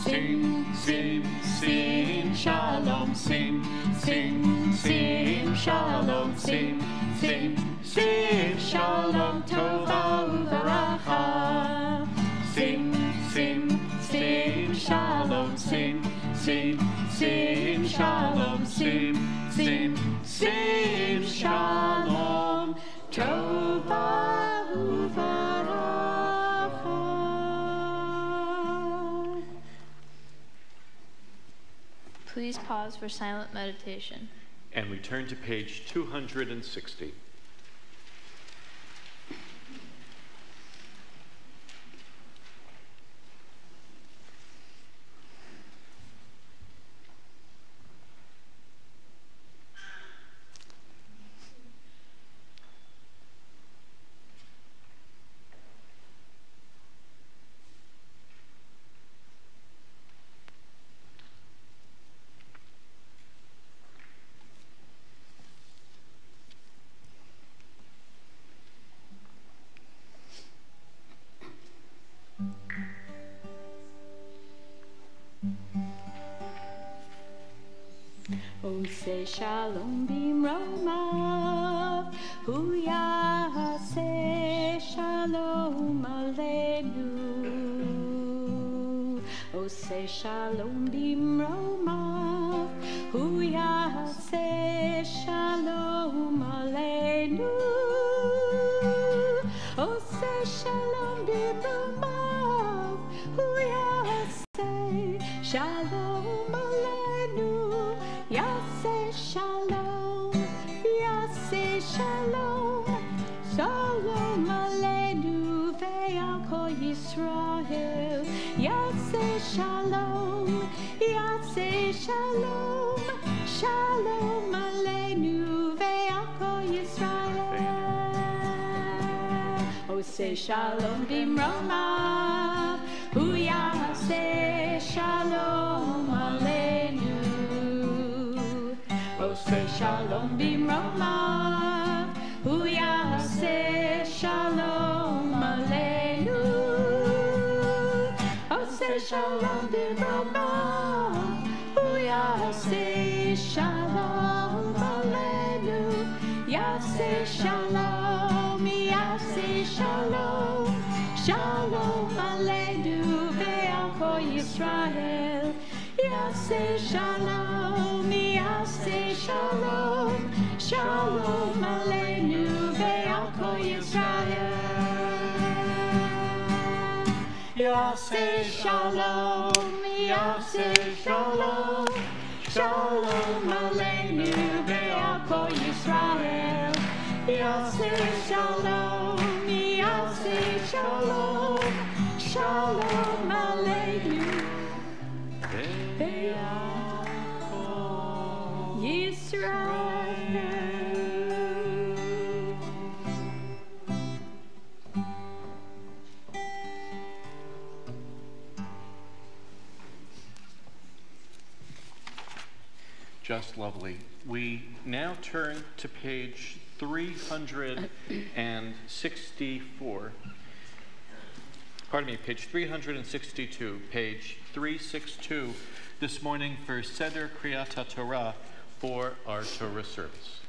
Sim, sim, sim, shalom, sim, sim, sim, shalom, sim, sim, sim, shalom, tova uveracha. Sim, sim, sim, shalom, sim, sim, sim, shalom, sim, sim, sim, shalom, tova uveracha. Please pause for silent meditation. And we turn to page 260. Oh, say shalom bimroma, huya say shalom aleinu. Oh, say shalom bimroma, huya say shalom shalom bimrumav, hu yaseh shalom aleinu, yaseh shalom, yaseh shalom, shalom aleinu ve'al kol Yisrael, yaseh shalom, yaseh shalom, shalom aleinu ve'al kol Yisrael. Oh, say shalom bimromav, hu yaseh shalom aleinu. Oh, say shalom bimromav, hu yaseh shalom aleinu. Oh, say shalom bimromav, hu yaseh shalom aleinu. Yaseh shalom, yaseh shalom, shalom aleinu ve'al kol Yisrael. Yaseh shalom, yaseh shalom, shalom aleinu ve'al kol Yisrael. Yaseh shalom, yaseh shalom, shalom aleinu ve'al kol Yisrael. Yaseh shalom, yaseh shalom, shalom aleinu ve'al kol Yisrael. Just lovely. We now turn to page 364. Pardon me, page 362, page 362 this morning for Seder Kriyat HaTorah for our Torah service.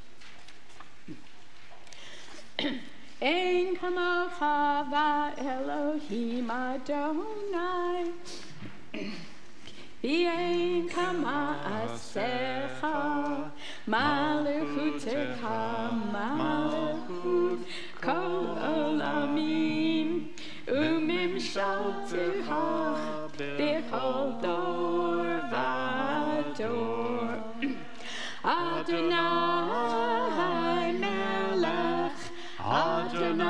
Ein kamocha va'Elohim Adonai, v'ein kama'asecha, malachutecha, malachut kol olamim, umimshaltecha b'chol dor v'dor. Adonai melech, Adonai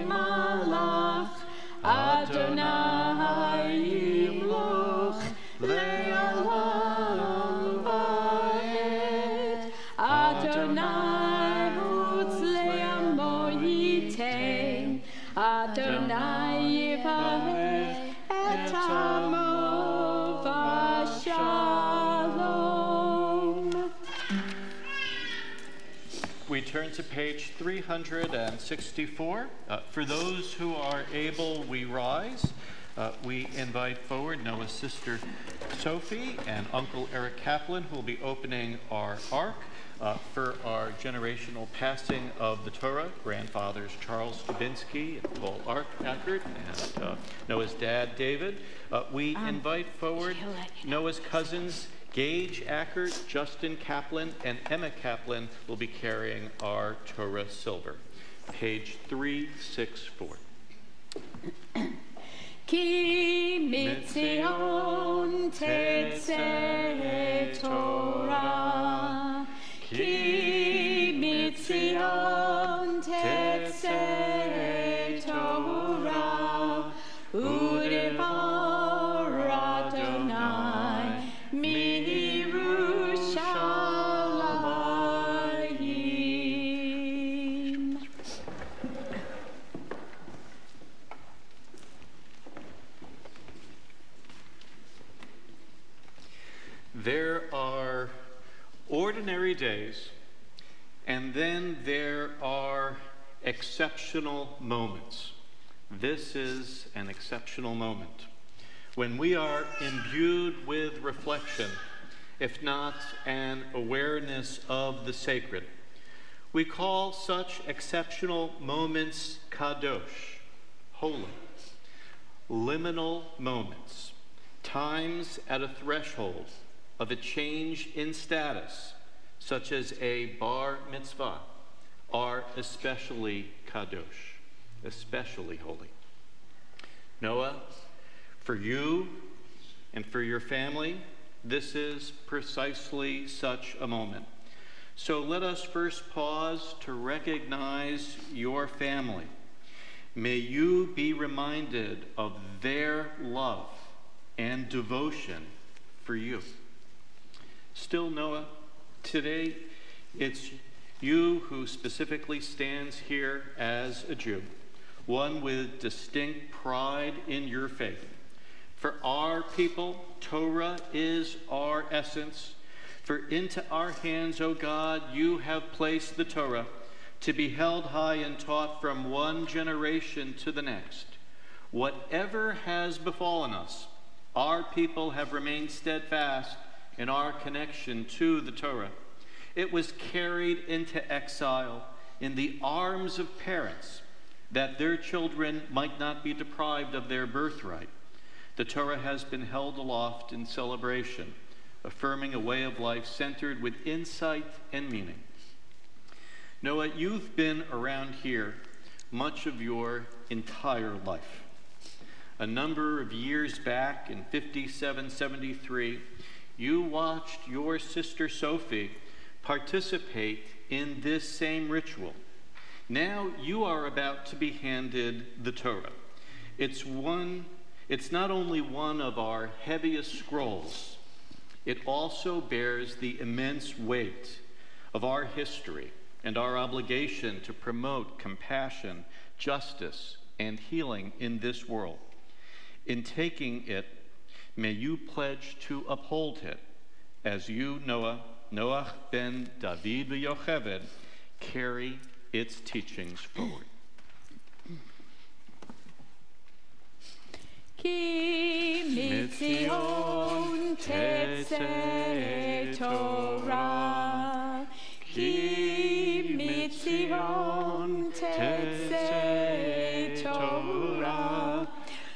malach, Adonai yimloch le'olam va'ed, Adonai hutz le'amo yitein, Adonai yivaveh et amo v'shalom. We turn to page 364. For those who are able, we rise. We invite forward Noah's sister Sophie and Uncle Eric Kaplan, who will be opening our ark for our generational passing of the Torah. Grandfathers Charles Dubinsky and Paul Ackert and Noah's dad David. We invite forward Noah's cousins Gage Ackert, Justin Kaplan, and Emma Kaplan will be carrying our Torah silver. Page 364. Ki mitzion tetzeh Torah, Ki mitzion tetzeh Torah, udevar Adonai miYerushalayim. There are ordinary days, and then there are exceptional moments. This is an exceptional moment when we are imbued with reflection, if not an awareness of the sacred. We call such exceptional moments kadosh, holy, liminal moments, times at a threshold of a change in status, such as a bar mitzvah, are especially kadosh. especially holy. Noah, for you and for your family, this is precisely such a moment. So let us first pause to recognize your family. May you be reminded of their love and devotion for you. Still, Noah, today it's you who specifically stands here as a Jew, one with distinct pride in your faith. For our people, Torah is our essence. For into our hands, O God, you have placed the Torah to be held high and taught from one generation to the next. Whatever has befallen us, our people have remained steadfast in our connection to the Torah. It was carried into exile in the arms of parents that their children might not be deprived of their birthright. The Torah has been held aloft in celebration, affirming a way of life centered with insight and meaning. Noah, you've been around here much of your entire life. A number of years back in 57-73, you watched your sister Sophie participate in this same ritual. Now you are about to be handed the Torah. It's not only one of our heaviest scrolls, it also bears the immense weight of our history and our obligation to promote compassion, justice, and healing in this world. In taking it, may you pledge to uphold it as you, Noach ben David v'Yocheved, carry its teachings forward. Ki mitzion tetzeh Torah, Ki mitzion tetzeh Torah,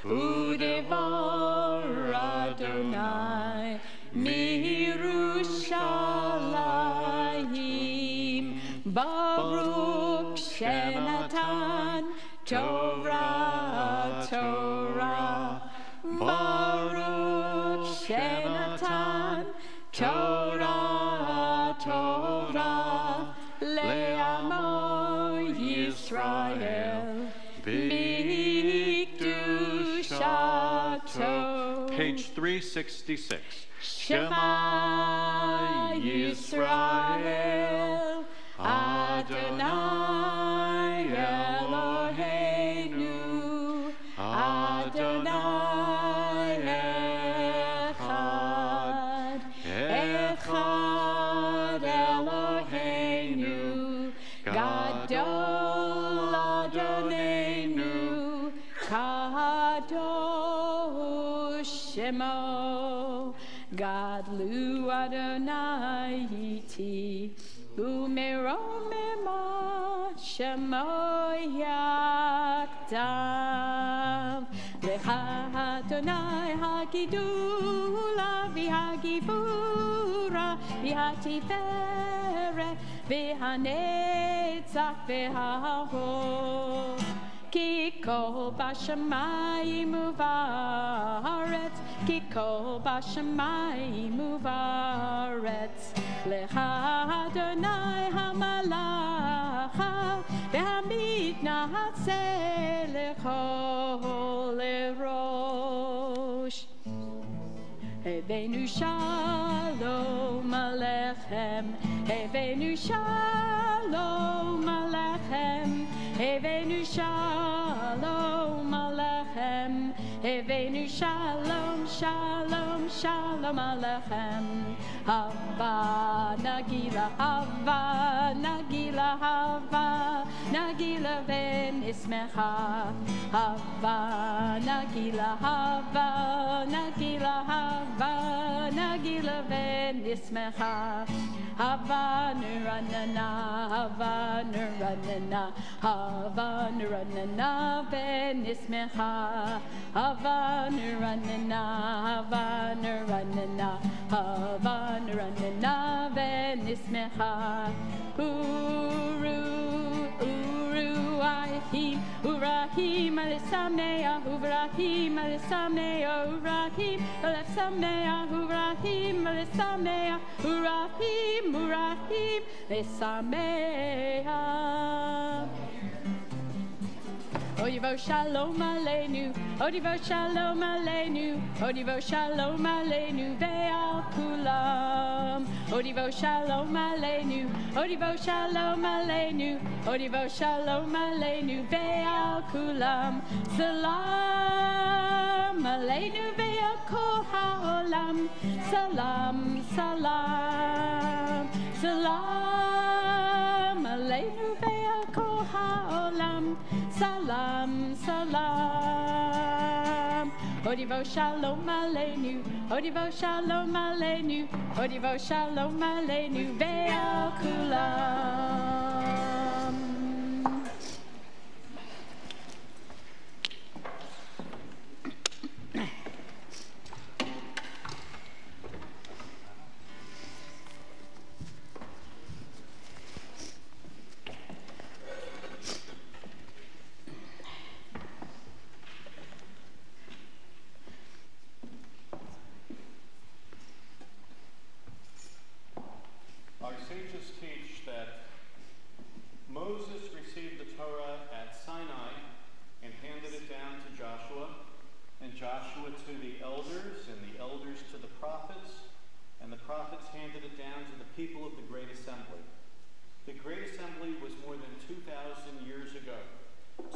Udevar Adonai miYerushalayim, Baruch Shenatan Torah, Torah, Baruch Shenatan Torah, Torah, Le'amo Yisrael, B'Kedushato. Page 366. Shema Yisrael, Adonai Eloheinu, Adonai Echad, Echad Eloheinu, Gadol Adonenu, Kadosh Shemo, Gadlu Adonai iti, Umeromema Shemo Yakdav, Lecha Adonai Hagidula V'Hagibura V'Hatiferet V'Hanetzach V'Hahor, Ki kol b'shamayim u'va'aretz, Ki kol b'shamayim u'va'aretz, Lecha Adonai hamalacha, V'hamitnatzeh lechol erosh. Hevenu shalom alechem, Hevenu shalom alechem, Hevenu shalom alechem, Hevenu shalom, shalom, shalom alechem. Hava nagila, hava nagila, hava nagila v'nismecha. Hava nagila, hava nagila, hava nagila v'nismecha. Hava nuranana, hava nuranana, hava nuranana v'nismecha. Hava nuranana, hava nuranana, hava nuranana v'nismecha. Uru, uru, ahim, ura Uvrahim Alisamea, Uvrahim Alisamea, Uvrahim Alisamea, Uvrahim Alisamea, Urahim, Urahim Alisamea. Odivo Shalom Aleinu, Odivo Shalom Aleinu, Odivo Shalom Aleinu Ve'al Kulam. Odivo Shalom Aleinu, Odivo Shalom Aleinu, Odivo Shalom Aleinu Ve'al Kulam. Salam Aleinu Ve'al Kol Ha'olam. Salam, salam, salam Aleinu Ve'al Kol Ha'olam. Salam, salam. Odivo Shalom Aleinu, Odivo Shalom Aleinu, Odivo Shalom Aleinu Ve'al Kulam. Our sages teach that Moses received the Torah at Sinai and handed it down to Joshua, and Joshua to the elders, and the elders to the prophets, and the prophets handed it down to the people of the Great Assembly. The Great Assembly was more than 2,000 years ago.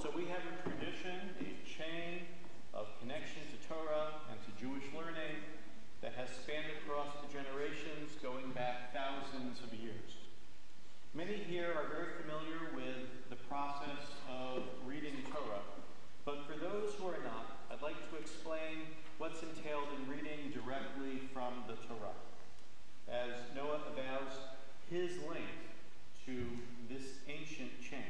So we have a tradition, a chain of connection to Torah and to Jewish learning that has spanned across the generations, going back thousands of years. Many here are very familiar with the process of reading Torah, but for those who are not, I'd like to explain what's entailed in reading directly from the Torah. As Noah avows his link to this ancient chain.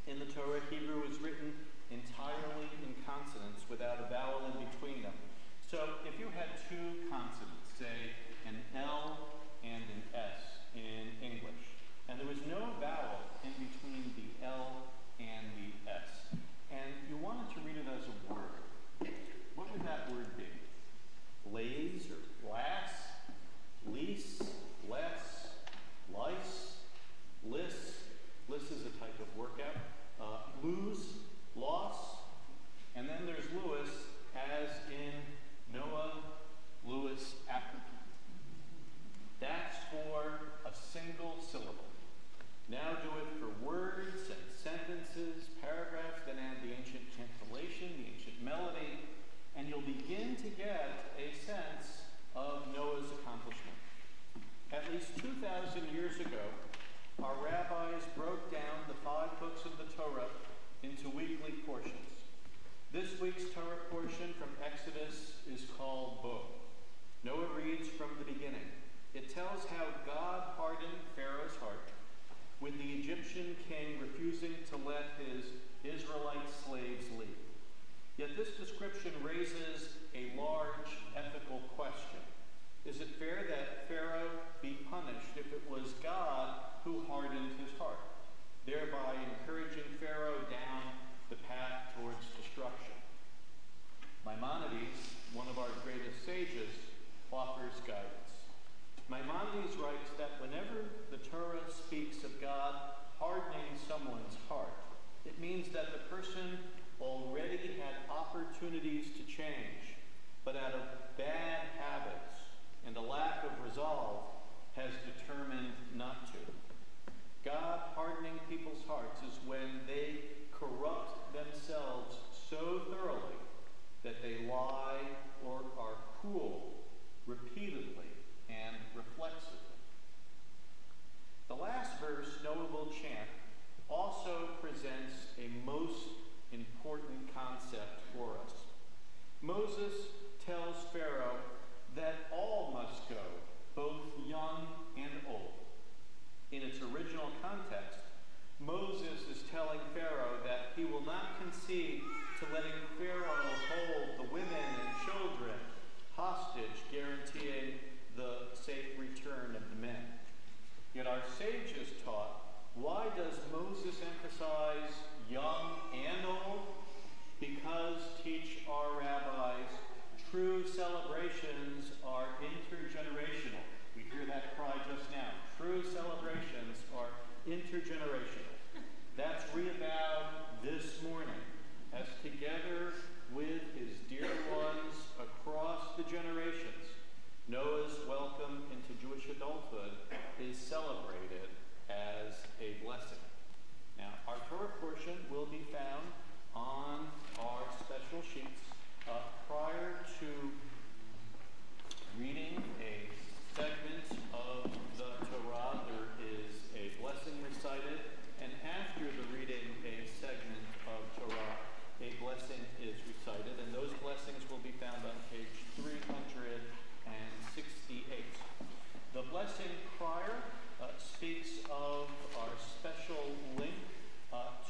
In the Torah, Hebrew is written entirely in consonants without a vowel in between them. So if you had two consonants, say an L and an S in English, and there was no vowel in between the L and the S, and you wanted to read it as a word, what would that word be? Lays or glass? Lease? Less? Lice? Liss? Liss is a type of workout. Lose? Loss? And then there's Lewis, as in Noah Lewis Acker. That's for a single syllable. Now do it for words and sentences, paragraphs, then add the ancient cantillation, the ancient melody, and you'll begin to get a sense of Noah's accomplishment. At least 2,000 years ago, our rabbis broke down the 5 books of the Torah into weekly portions. This week's Torah portion from Exodus is called Bo. Noah reads from the beginning. It tells how God hardened Pharaoh's heart, with the Egyptian king refusing to let his Israelite slaves leave. Yet this description raises a large ethical question. Is it fair that Pharaoh be punished if it was God who hardened his heart, thereby encouraging Pharaoh down the path towards destruction? Maimonides, one of our greatest sages, offers guidance. Maimonides writes that whenever the Torah speaks of God hardening someone's heart, it means that the person already had opportunities to change, but out of bad habits and a lack of resolve has determined not to. God hardening people's hearts is when they corrupt themselves so thoroughly that they lie or are cruel repeatedly and reflexively. The last verse Noah will chant also presents a most important concept for us. Moses tells Pharaoh that all must go, both young and old. In its original context, Moses is telling Pharaoh that he will not concede to letting Pharaoh hold the women and children hostage, guaranteeing the safe return of the men. Yet our sages taught, why does Moses emphasize young and old? sheets. Prior to reading a segment of the Torah, there is a blessing recited, and after the reading a segment of Torah, a blessing is recited, and those blessings will be found on page 368. The blessing prior speaks of our special link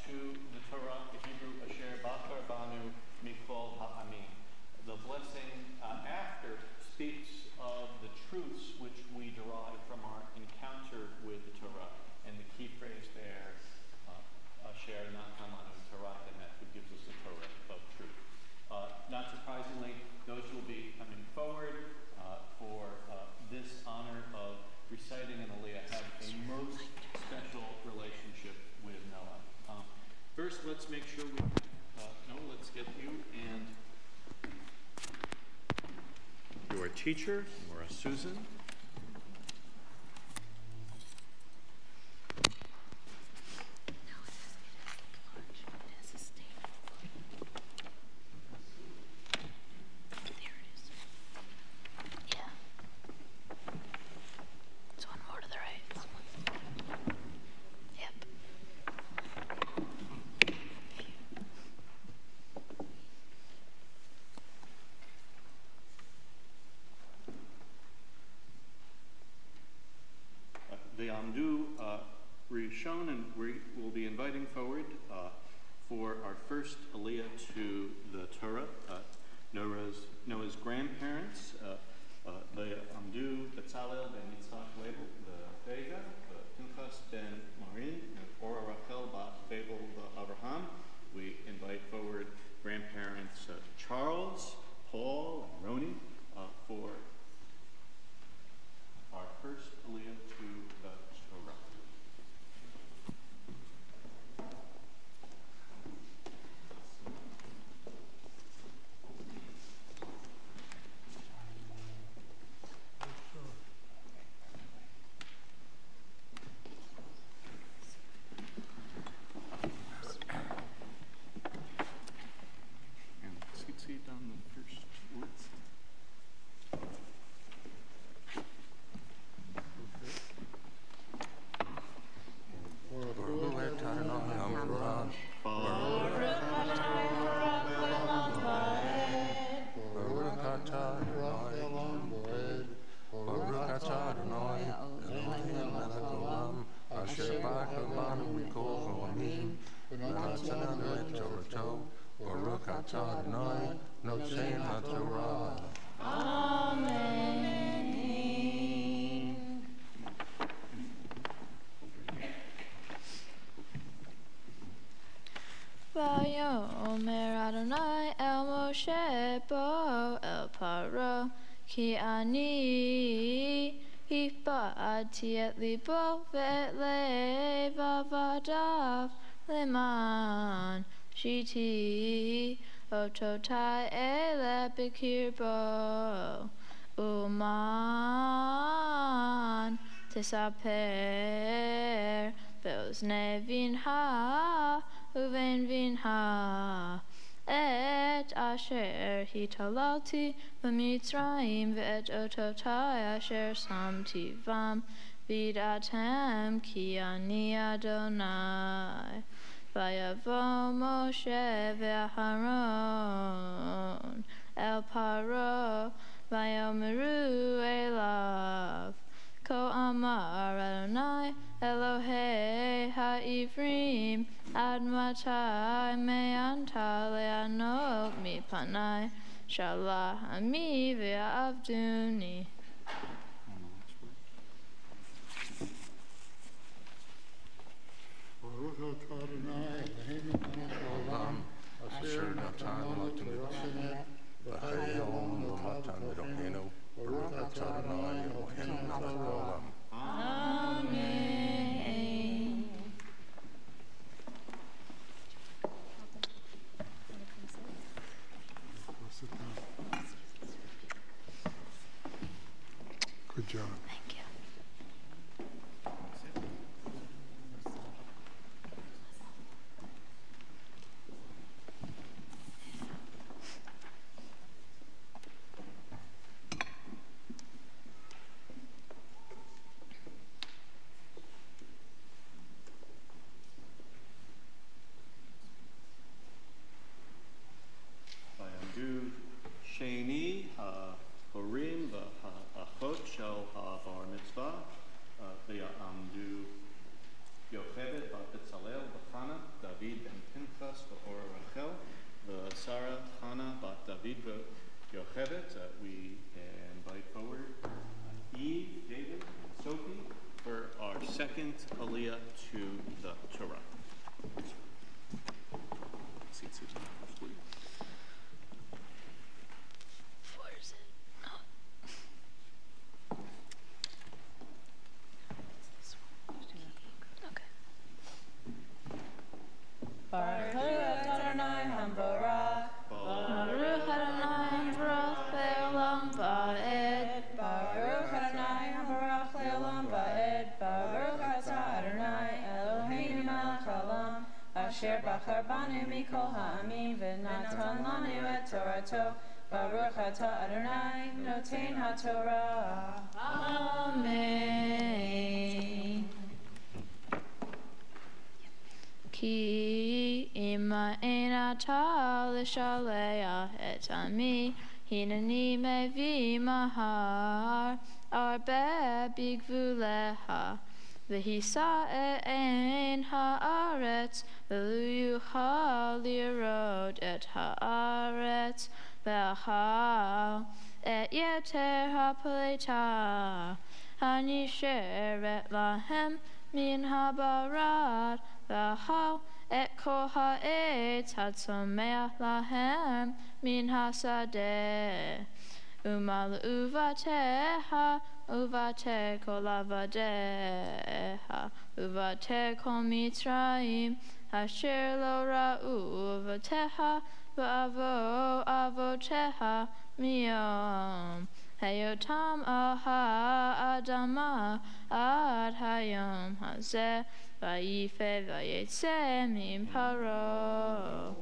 to the Torah, the Hebrew Asher Bachar Banu Mikol Ha'amim. The blessing after speaks of the truths which we derive from our encounter with the Torah. And the key phrase there, Asher Natamanu Torah Emet, who gives us the Torah of truth. Not surprisingly, those will be coming forward for this honor of reciting an Aliyah have a most special relationship with Noah. First, let's make sure we, Noah, let's get you and your teacher, Maura Susan. The Amdu Rishon, and we will be inviting forward for our first Aliyah to the Torah, Noah's grandparents, the Amdu Betzalel ben Yitzchak Lebel the Vega, Pinchas ben Marin, and Ora Rachel bat Fabel the Avraham. We invite forward grandparents Charles, Paul, and Roni for our first Aliyah to the Torah. And seat down the first list. Vayomer Adonai el Moshe bo el Paro ki ani hifa'ati et libo ve'et levavadav leman shiti ototai ele bikirbo uman tisaper be'ozne vinha uven vinha et asher hitalalti b'mitzrayim ve'et ototai asher samti vam vidatem ki ani Adonai. Vayavo Moshe ve'Aharon el Paro vayomeru elav Ko amar Adonai Elohei ha'ivrim ad matai me'anta le'anot mipanai shalach ami ve'avduni. Asher natan latim v'shenet v'chayom l'matan v'dohenu Baruch atah Adonai Eloheinu melech haolam. Amen. Good job. Thank you. Pinchas, V'Ora Rachel, V'Sara, Hannah, Bat David, V'Yochevet. We invite forward Eve, David, and Sophie for our second Aliyah to the Torah. Seat Susan, please. Where is it? Okay. Baruch Adonai Hamvorach. Baruch Adonai Hamvorach le'olam va'ed. Baruch Adonai Hamvorach le'olam va'ed. Baruch atah Adonai Eloheinu melech haolam, asher bachar banu mikol ha'amim v'natan lanu et Torato. Baruch atah Adonai noten ha'Torah. Amen. Ki ima enata l'shalea et ami, hineni mevi mahar, arbe bigvuleha, v'hisa ein haaretz, v'lu yuchal lirod et haaretz, v'achal et yeter ha'peleta, hanisheret lahem min habarat, v'achal et kol ha'etz hatzomeach lahem min hasadeh. Umal uvateha, uvate kol avadeha, uvate kol mitzrayim, asher lo ra'u uvateha, v'avo avoteha miyom. Hayotam aha adama ad hayom hazeh, vayife vayetze min paro.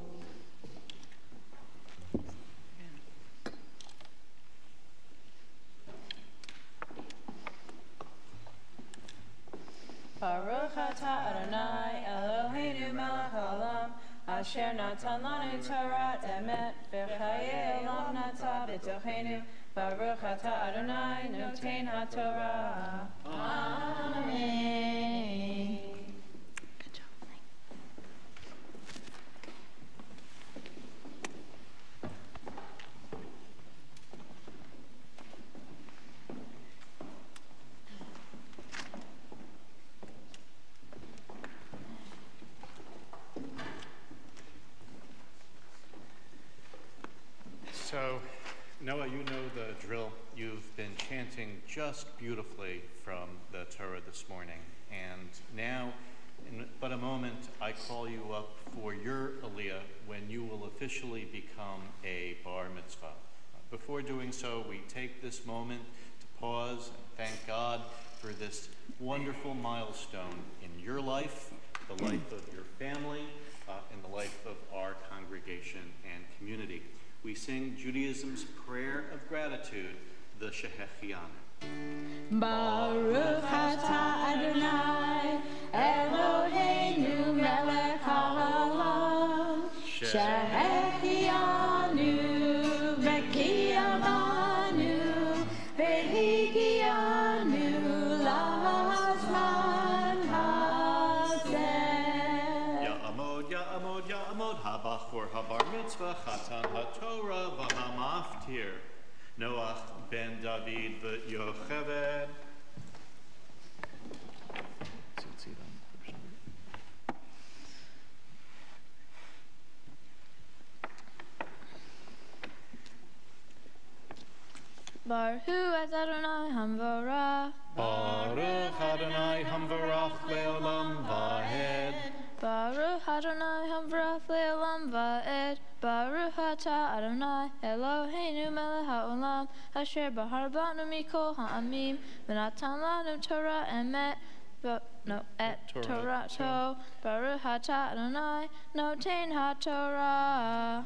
Baruch atah Adonai Eloheinu melech haolam, asher natan lanu Torat emet, v'chayei olam nata b'tochenu. Baruch atah Adonai noten ha'Torah. Amen. Good job. So, Noah, you know the drill. You've been chanting just beautifully from the Torah this morning. And now, in but a moment, I call you up for your Aliyah when you will officially become a bar mitzvah. Before doing so, we take this moment to pause and thank God for this wonderful milestone in your life, the life of your family, and the life of our congregation and community. We sing Judaism's prayer of gratitude, the Shehechianu. Baruch atah Adonai Eloheinu melech haolam, shehechianu v'kiyamanu v'higianu lazman hazeh. Ya'amod, ya'amod, ya'amod, habachor habar mitzvah, chatan haTorah, v'hamaftir. Noach ben David v'Yochevet. Baruch Adonai Hamvorach. Baruch Adonai Hamvorach le'olam va'ed. Baruch Adonai Hamvorach le'olam va'ed. Baruch atah Adonai Eloheinu melech haolam, asher bahar banu mikol ha'amim, v'natan lanu Torah emet, et Torato. Baruch atah Adonai noten ha'Torah.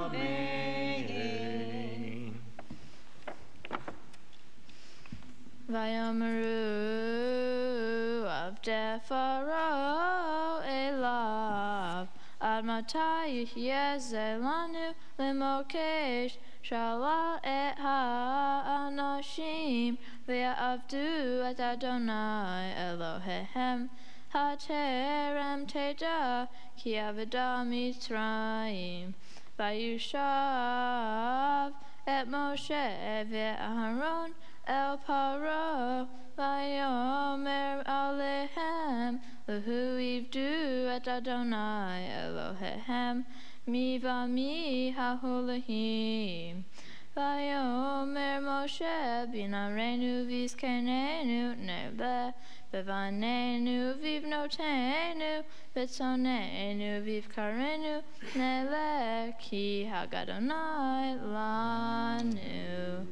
Amen. Vayomeru avdei Pharaoh elav, ad matai yihyeh ze lanu l'mokesh, shala et ha'anashim, ve'ya'avdu et Adonai Elohehem, Haterem Teda Ki Aveda Mitzrayim Vayushav Et Moshe Ve'Aharon El Paro Vayomer Alehem Lehu Ivdu Et Adonai Elohehem Mi Vami Hahulahim Vayomer Moshe Binarenu Vizkenenu Nebe Bevanenu Vivnotenu Betzonenu Vivkarenu Nele Ki Hagadonai Lanu.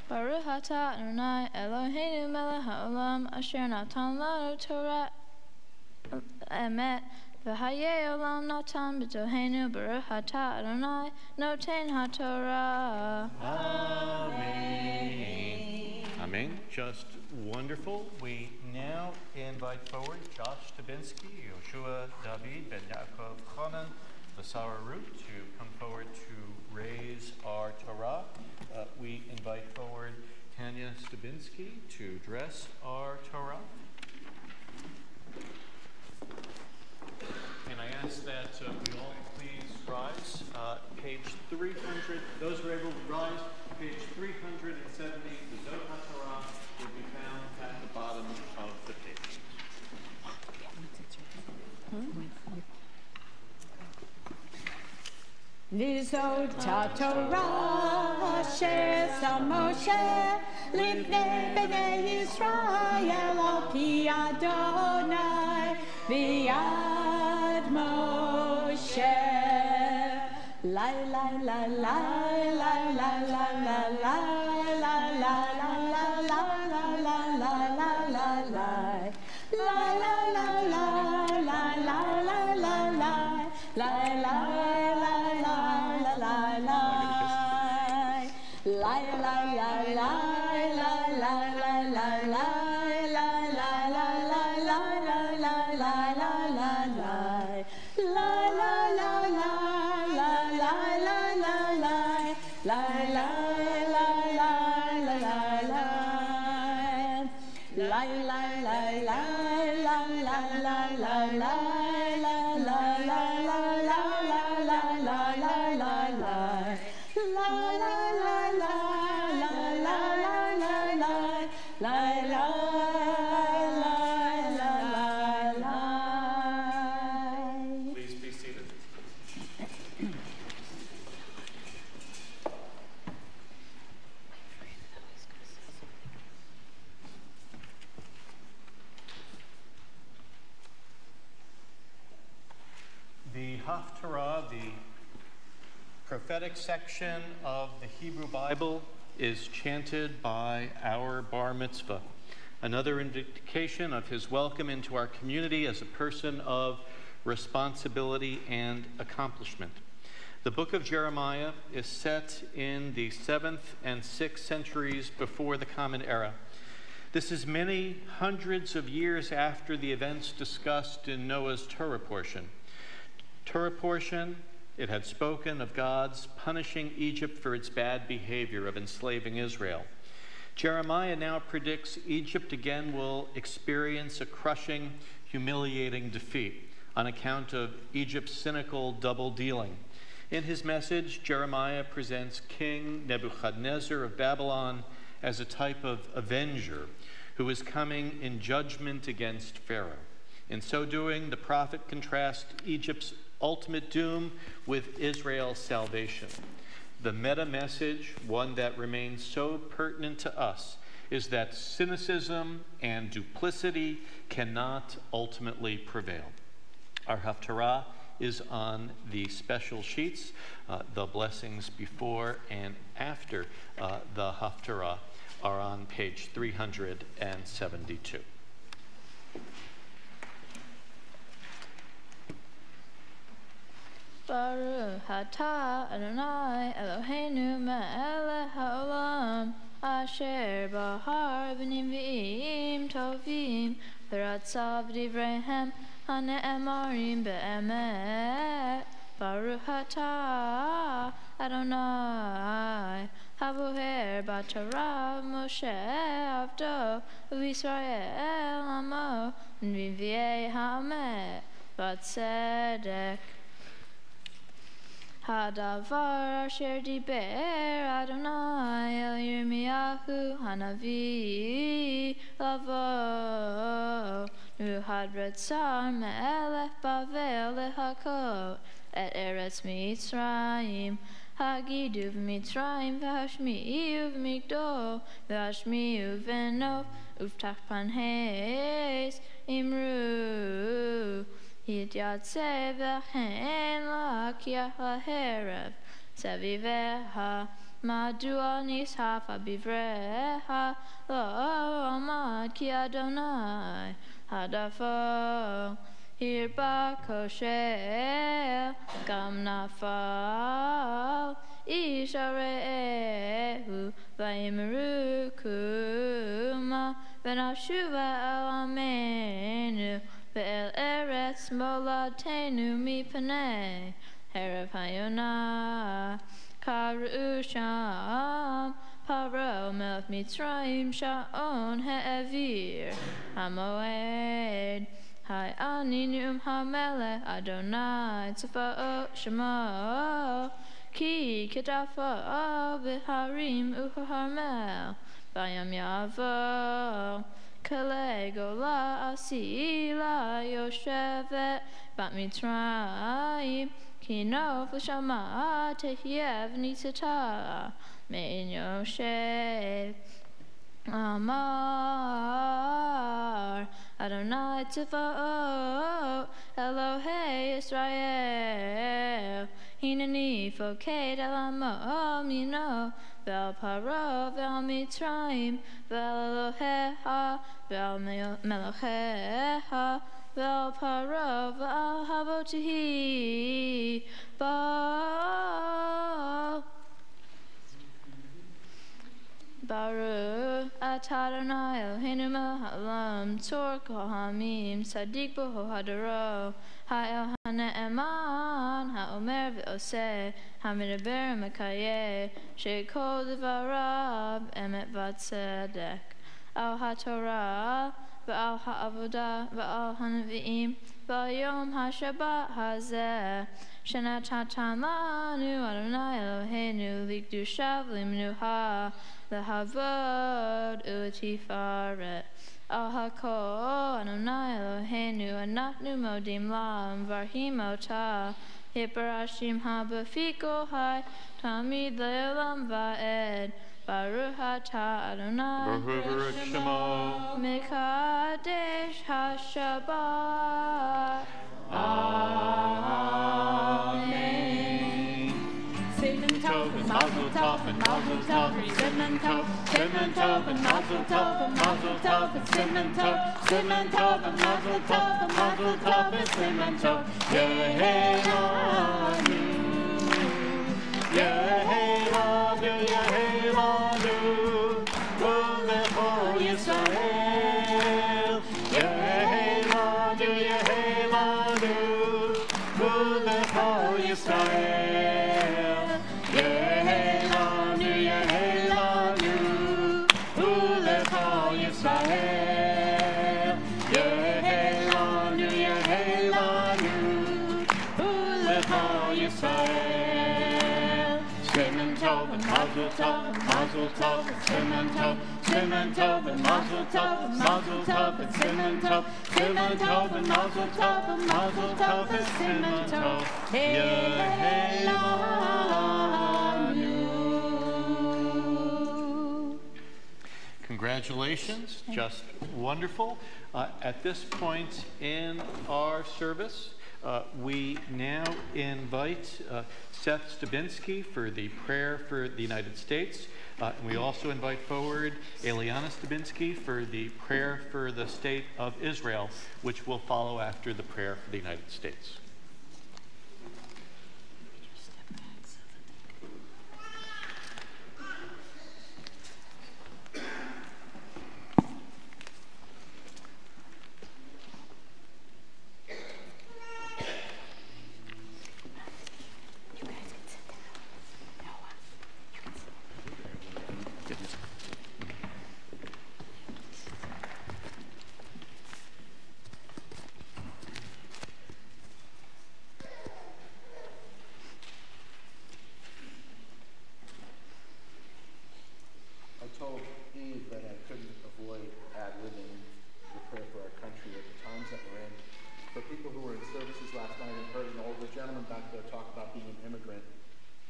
Baruch atah Adonai Eloheinu melech haolam asher natan lanu Torah emet v'hayei olam natan b'tohenu Baruch atah Adonai noten haTorah. Amen. Amen. Just wonderful. We now invite forward Josh Stabinsky, Yoshua David Ben Yaakov Chanan, Sarah Root to come forward to raise our Torah. We invite forward Tanya Stabinsky to dress our Torah. And I ask that we all please rise. Page 300, those who are able to rise, page 370, the Zohar Torah will be found at the bottom of the page. V'zot Torah asher sam Moshe lifnei bnei Yisrael al pi Adonai v'yad Moshe. Lai lai lai lai lai lai lai lai lai lai lai lai lai lai lai lai Please be seated. The Haftarah, the prophetic section of the Hebrew Bible, is chanted by our bar mitzvah, another indication of his welcome into our community as a person of responsibility and accomplishment. The book of Jeremiah is set in the 7th and 6th centuries before the Common Era. This is many hundreds of years after the events discussed in Noah's Torah portion. Torah portion, it had spoken of God's punishing Egypt for its bad behavior of enslaving Israel. Jeremiah now predicts Egypt again will experience a crushing, humiliating defeat on account of Egypt's cynical double-dealing. In his message, Jeremiah presents King Nebuchadnezzar of Babylon as a type of avenger who is coming in judgment against Pharaoh. In so doing, the prophet contrasts Egypt's ultimate doom with Israel's salvation. The meta message, one that remains so pertinent to us, is that cynicism and duplicity cannot ultimately prevail. Our Haftarah is on the special sheets. The blessings before and after the Haftarah are on page 372. Baruch atah Adonai Eloheinu melech haolam asher bahar v'nivim tovim v'ratzav v'divreihem הנאמרים באמת. Baruch atah Adonai הבוער בתורה משה עבדו וישראל עמו ונביאי האמת בצדק. הדבר אשר דיבר אדוני אל ירמיהו הנביא לבוא נוהד רצה מלך בבל להכות את ארץ מצרים. הגידו במצרים והשמיעו במגדול והשמיעו בנוף ובתח פנהס אמרו התייצב לכן להכיח להרב סביבך מדוע נסחף בברך לא עמד כי אדוני הדפו הרבה כושל גם נפל איש הרעהו ויאמרו קומה ונשובה אל עמנו ואל ארץ מולדתנו מפני הרב היונה. קראו שם פרעה מלך מצרים שעון העביר המועד. היי אני נאום המלך אדוני צבאות שמו כי כתפו בהרים ובכרמל בים יבוא כלי גולה אסילה יושבת בת מצרים כי נוף לשמה תהיה וניצתה מעין יושב. אמר אדוני צבאות אלוהי ישראל הנני פוקד על עמו מינו ועל פרעה ועל מצרים ועל אלוהיך ועל מלכיך ועל פרעה ועל אבותי Baruch atah Adonai Eloheinu melech haolam tzor kol ha'amim tzaddik b'ho hadoro ha'el ha'ne'eman ha'omer v'oseh ha'medaber u'mekayeh she'kol devarav emet v'tzedek al ha'torah v'al ha'avodah v'al ha'nevi'im v'al yom ha'shabbat hazeh shenatatan lanu Adonai Eloheinu likdusha v'limnuha lehavod u'tifaret al hakol Adonai Eloheinu anachnu modim la v'arhim otah hiparashim habafiko hai tamid le'olam va'ed Baruch atah Adonai Baruch Shemo Mekadesh HaShabbat. Amen. Simon Tov and Mazel Tov and Mazel Tov and Simon Tov, Simon Tov and Mazel Tov and Mazel Tov and Simon Tov, Simon Tov and Mazel Tov and Mazel Tov and Simon Tov. Yehelanu, Yehelanu, Yehelanu, Ulecho Yisrael. Yehelanu, Yehelanu, Ulecho Yisrael. Yehelanu, Yehelanu, Ulecho Yisrael. Yehelanu, Yehelanu, Ulecho Yisrael. Simon Tov and Mazel Tov and Mazel Tov and Simon Tov, Simon Tov and Mazel Tov and Mazel Tov and Simon Tov, Simon Tov and Mazel Tov and Mazel Tov and Simon Tov. Yehelanu. Congratulations, just wonderful. At this point in our service, we now invite Seth Stabinsky for the prayer for the United States. And we also invite forward Eliana Stabinsky for the prayer for the state of Israel, which will follow after the prayer for the United States.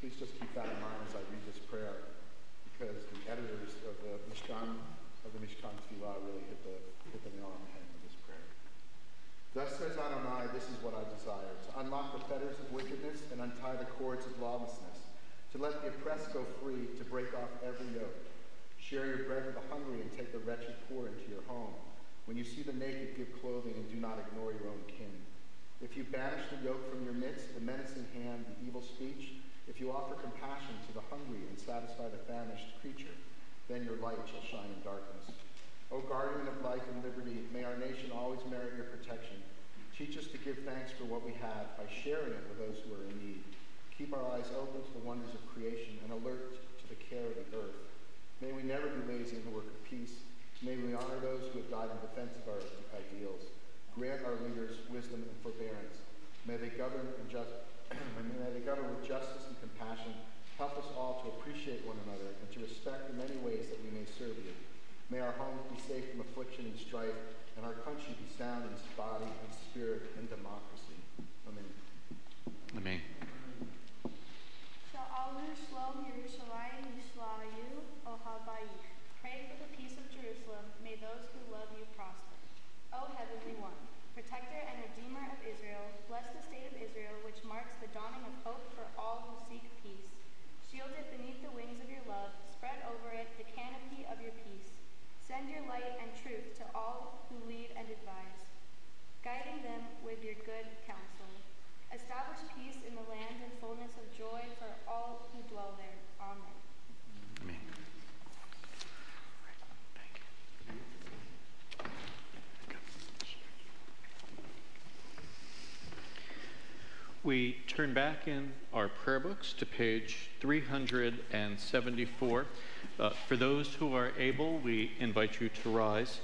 Please just keep that in mind as I read this prayer, because the editors of the Mishkan Tefillah really hit the nail on the head with this prayer. Thus says Adonai, this is what I desire, to unlock the fetters of wickedness and untie the cords of lawlessness, to let the oppressed go free, to break off every yoke. Share your bread with the hungry and take the wretched poor into your home. When you see the naked, give clothing and do not ignore your own kin. If you banish the yoke from your midst, the menacing hand, the evil speech, if you offer compassion to the hungry and satisfy the famished creature, then your light shall shine in darkness. O guardian of life and liberty, may our nation always merit your protection. Teach us to give thanks for what we have by sharing it with those who are in need. Keep our eyes open to the wonders of creation and alert to the care of the earth. May we never be lazy in the work of peace. May we honor those who have died in defense of our ideals. Grant our leaders wisdom and forbearance. May they govern with justice and compassion. Help us all to appreciate one another and to respect the many ways that we may serve you. May our homes be safe from affliction and strife, and our country be sound in body and spirit and democracy. Amen. Amen. Sha'alu Shalom Yerushalayim Yishlayu Ohabayich. Pray for the peace of Jerusalem. May those who love you prosper. O Heavenly One, Protector and Redeemer of Israel, bless the state of Israel, which marks the dawning of hope for all who seek peace. Shield it beneath the wings of your love. Spread over it the canopy of your peace. Send your light and truth to all who lead and advise, guiding them with your good counsel. Establish peace in the land and fullness of joy for all who dwell there. Amen. Amen. We turn back in our prayer books to page 374. For those who are able, we invite you to rise.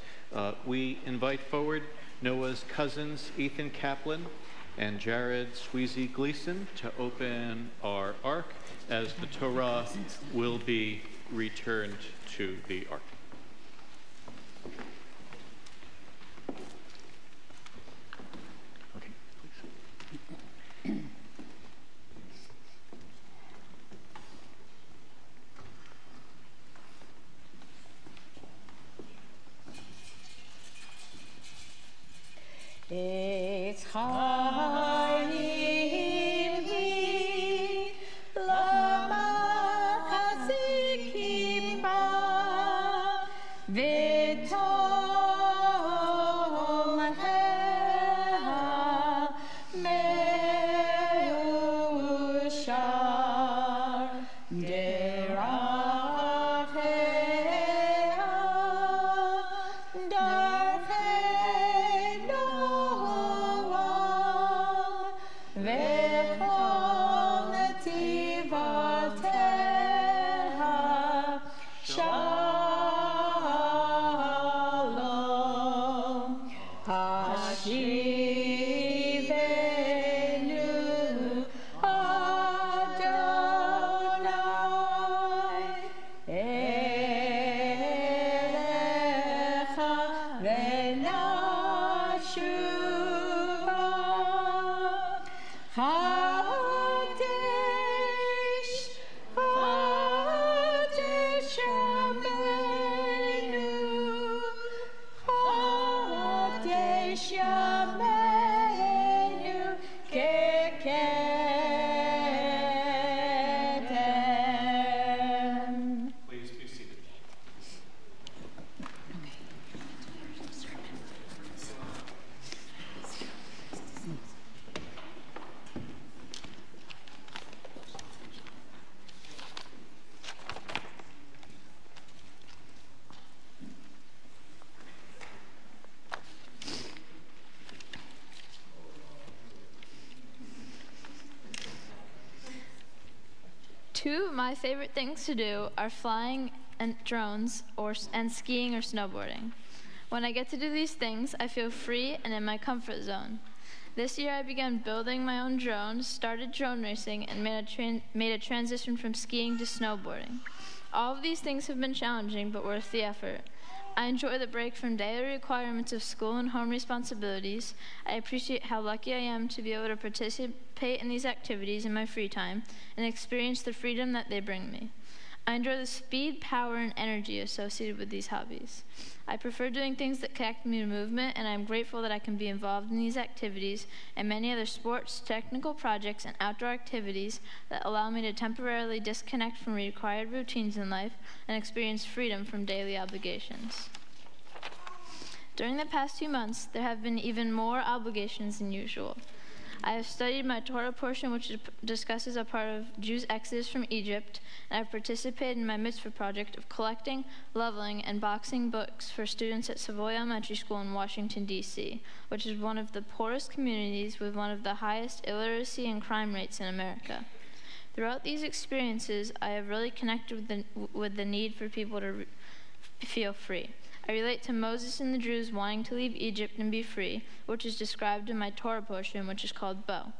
We invite forward Noah's cousins, Ethan Kaplan and Jared Sweezy Gleason, to open our ark as the Torah will be returned to the ark. Okay, please. It's Chaim hi lama chasikim ba v'tom ha meushar Hashivenu Adonai Elecha v'nashuva Hadesh Yameinu Hadesh Yameinu Kekedem. Please be seated. Two of my favorite things to do are flying and drones and skiing or snowboarding. When I get to do these things, I feel free and in my comfort zone. This year I began building my own drones, started drone racing, and made a transition from skiing to snowboarding. All of these things have been challenging but worth the effort. I enjoy the break from daily requirements of school and home responsibilities. I appreciate how lucky I am to be able to participate in these activities in my free time and experience the freedom that they bring me. I enjoy the speed, power, and energy associated with these hobbies. I prefer doing things that connect me to movement, and I am grateful that I can be involved in these activities and many other sports, technical projects, and outdoor activities that allow me to temporarily disconnect from required routines in life and experience freedom from daily obligations. During the past few months, there have been even more obligations than usual. I have studied my Torah portion, which discusses a part of Jews' exodus from Egypt, and I have participated in my mitzvah project of collecting, leveling, and boxing books for students at Southbury Elementary School in Washington, D.C., which is one of the poorest communities with one of the highest illiteracy and crime rates in America. Throughout these experiences, I have really connected with the need for people to feel free. I relate to Moses and the Jews wanting to leave Egypt and be free, which is described in my Torah portion, which is called Bo.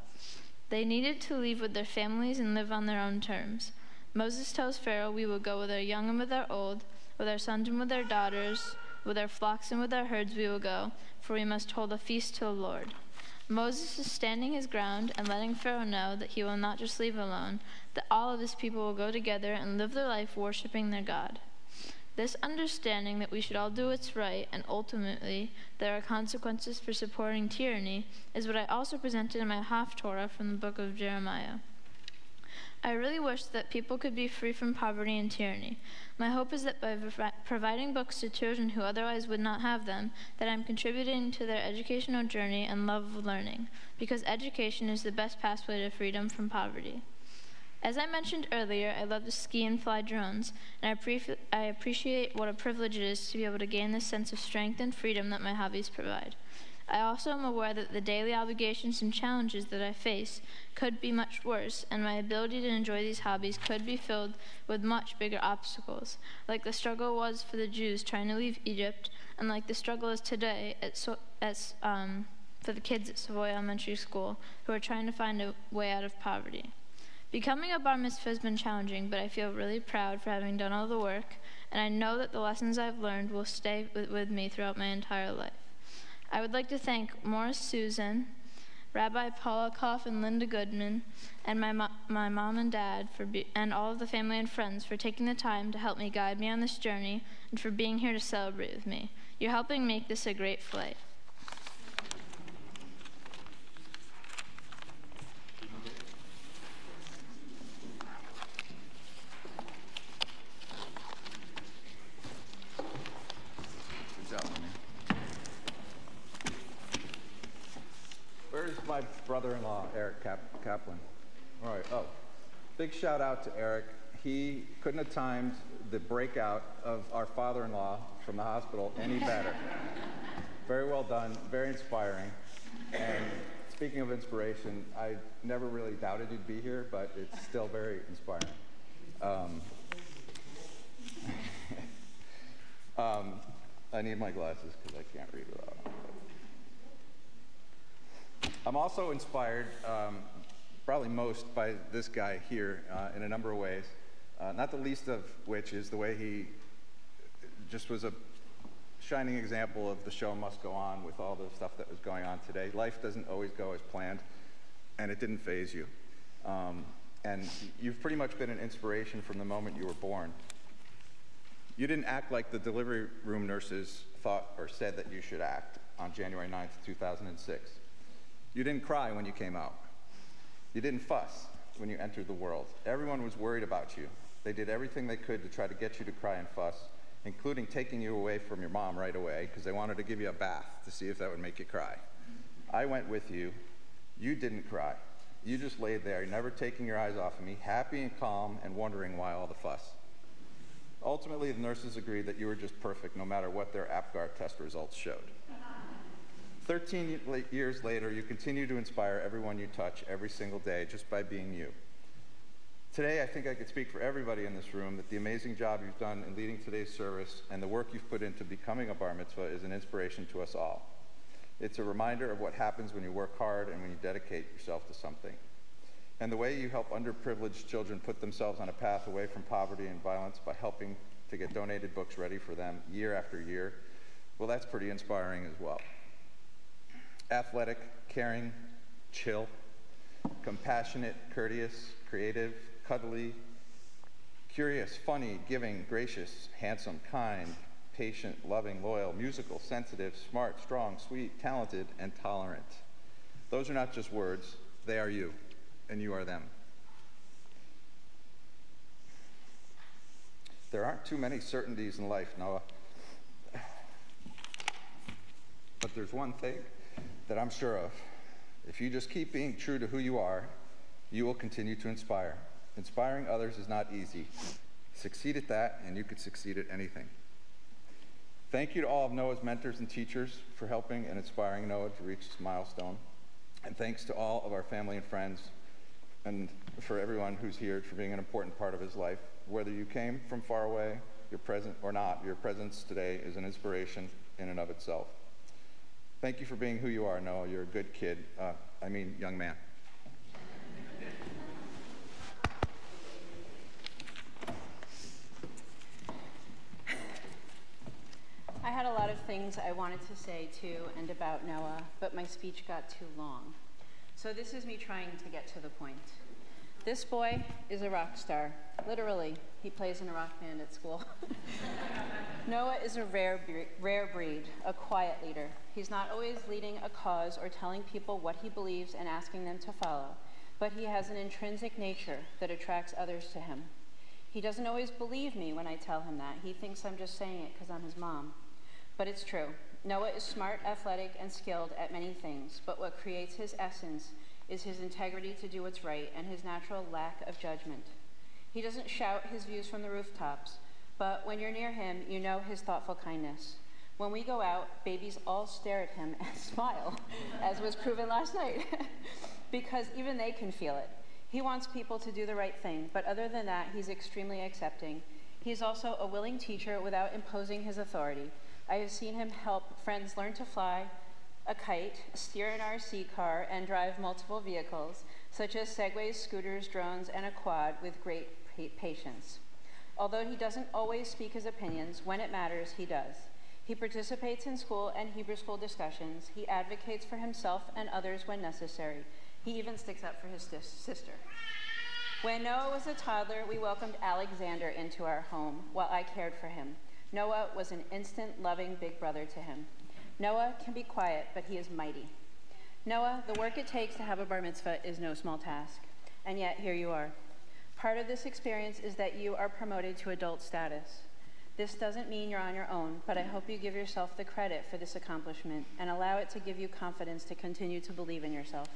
They needed to leave with their families and live on their own terms. Moses tells Pharaoh, "We will go with our young and with our old, with our sons and with our daughters, with our flocks and with our herds we will go, for we must hold a feast to the Lord." Moses is standing his ground and letting Pharaoh know that he will not just leave alone, that all of his people will go together and live their life worshiping their God. This understanding that we should all do what's right and ultimately there are consequences for supporting tyranny is what I also presented in my Haftorah from the book of Jeremiah. I really wish that people could be free from poverty and tyranny. My hope is that by providing books to children who otherwise would not have them, that I'm contributing to their educational journey and love of learning, because education is the best pathway to freedom from poverty. As I mentioned earlier, I love to ski and fly drones, and I appreciate what a privilege it is to be able to gain this sense of strength and freedom that my hobbies provide. I also am aware that the daily obligations and challenges that I face could be much worse, and my ability to enjoy these hobbies could be filled with much bigger obstacles, like the struggle was for the Jews trying to leave Egypt, and like the struggle is today for the kids at Southbury Elementary School who are trying to find a way out of poverty. Becoming a bar mitzvah has been challenging, but I feel really proud for having done all the work, and I know that the lessons I've learned will stay with me throughout my entire life. I would like to thank Morris Susan, Rabbi Polikoff and Linda Goodman, and my mom and dad and all of the family and friends for taking the time to help me guide me on this journey and for being here to celebrate with me. You're helping make this a great flight. Where's my brother-in-law, Eric Kaplan? All right, big shout out to Eric. He couldn't have timed the breakout of our father-in-law from the hospital any better. Very well done, very inspiring. And speaking of inspiration, I never really doubted you'd be here, but it's still very inspiring. I need my glasses because I can't read without them. I'm also inspired, probably most, by this guy here in a number of ways, not the least of which is the way he just was a shining example of the show must go on with all the stuff that was going on today. Life doesn't always go as planned, and it didn't faze you. And you've pretty much been an inspiration from the moment you were born. You didn't act like the delivery room nurses thought or said that you should act on January 9th, 2006. You didn't cry when you came out. You didn't fuss when you entered the world. Everyone was worried about you. They did everything they could to try to get you to cry and fuss, including taking you away from your mom right away because they wanted to give you a bath to see if that would make you cry. I went with you. You didn't cry. You just laid there, never taking your eyes off of me, happy and calm and wondering why all the fuss. Ultimately, the nurses agreed that you were just perfect no matter what their APGAR test results showed. 13 years later, you continue to inspire everyone you touch every single day just by being you. Today, I think I could speak for everybody in this room that the amazing job you've done in leading today's service and the work you've put into becoming a bar mitzvah is an inspiration to us all. It's a reminder of what happens when you work hard and when you dedicate yourself to something. And the way you help underprivileged children put themselves on a path away from poverty and violence by helping to get donated books ready for them year after year, well, that's pretty inspiring as well. Athletic, caring, chill, compassionate, courteous, creative, cuddly, curious, funny, giving, gracious, handsome, kind, patient, loving, loyal, musical, sensitive, smart, strong, sweet, talented, and tolerant. Those are not just words, they are you, and you are them. There aren't too many certainties in life, Noah. But there's one thing that I'm sure of. If you just keep being true to who you are, you will continue to inspire. Inspiring others is not easy. Succeed at that, and you could succeed at anything. Thank you to all of Noah's mentors and teachers for helping and inspiring Noah to reach this milestone. And thanks to all of our family and friends, and for everyone who's here for being an important part of his life. Whether you came from far away, you're present or not, your presence today is an inspiration in and of itself. Thank you for being who you are, Noah. You're a good kid. Young man. I had a lot of things I wanted to say to and about Noah, but my speech got too long. So this is me trying to get to the point. This boy is a rock star. Literally, he plays in a rock band at school. Noah is a rare breed, a quiet leader. He's not always leading a cause or telling people what he believes and asking them to follow, but he has an intrinsic nature that attracts others to him. He doesn't always believe me when I tell him that. He thinks I'm just saying it because I'm his mom. But it's true. Noah is smart, athletic, and skilled at many things, but what creates his essence is his integrity to do what's right and his natural lack of judgment. He doesn't shout his views from the rooftops, but when you're near him, you know his thoughtful kindness. When we go out, babies all stare at him and smile, as was proven last night, because even they can feel it. He wants people to do the right thing, but other than that, he's extremely accepting. He's also a willing teacher without imposing his authority. I have seen him help friends learn to fly a kite, steer an RC car, and drive multiple vehicles, such as segways, scooters, drones, and a quad, with great patience. Although he doesn't always speak his opinions, when it matters, he does. He participates in school and Hebrew school discussions. He advocates for himself and others when necessary. He even sticks up for his sister. When Noah was a toddler, we welcomed Alexander into our home while I cared for him. Noah was an instant, loving big brother to him. Noah can be quiet, but he is mighty. Noah, the work it takes to have a bar mitzvah is no small task, and yet here you are. Part of this experience is that you are promoted to adult status. This doesn't mean you're on your own, but I hope you give yourself the credit for this accomplishment and allow it to give you confidence to continue to believe in yourself.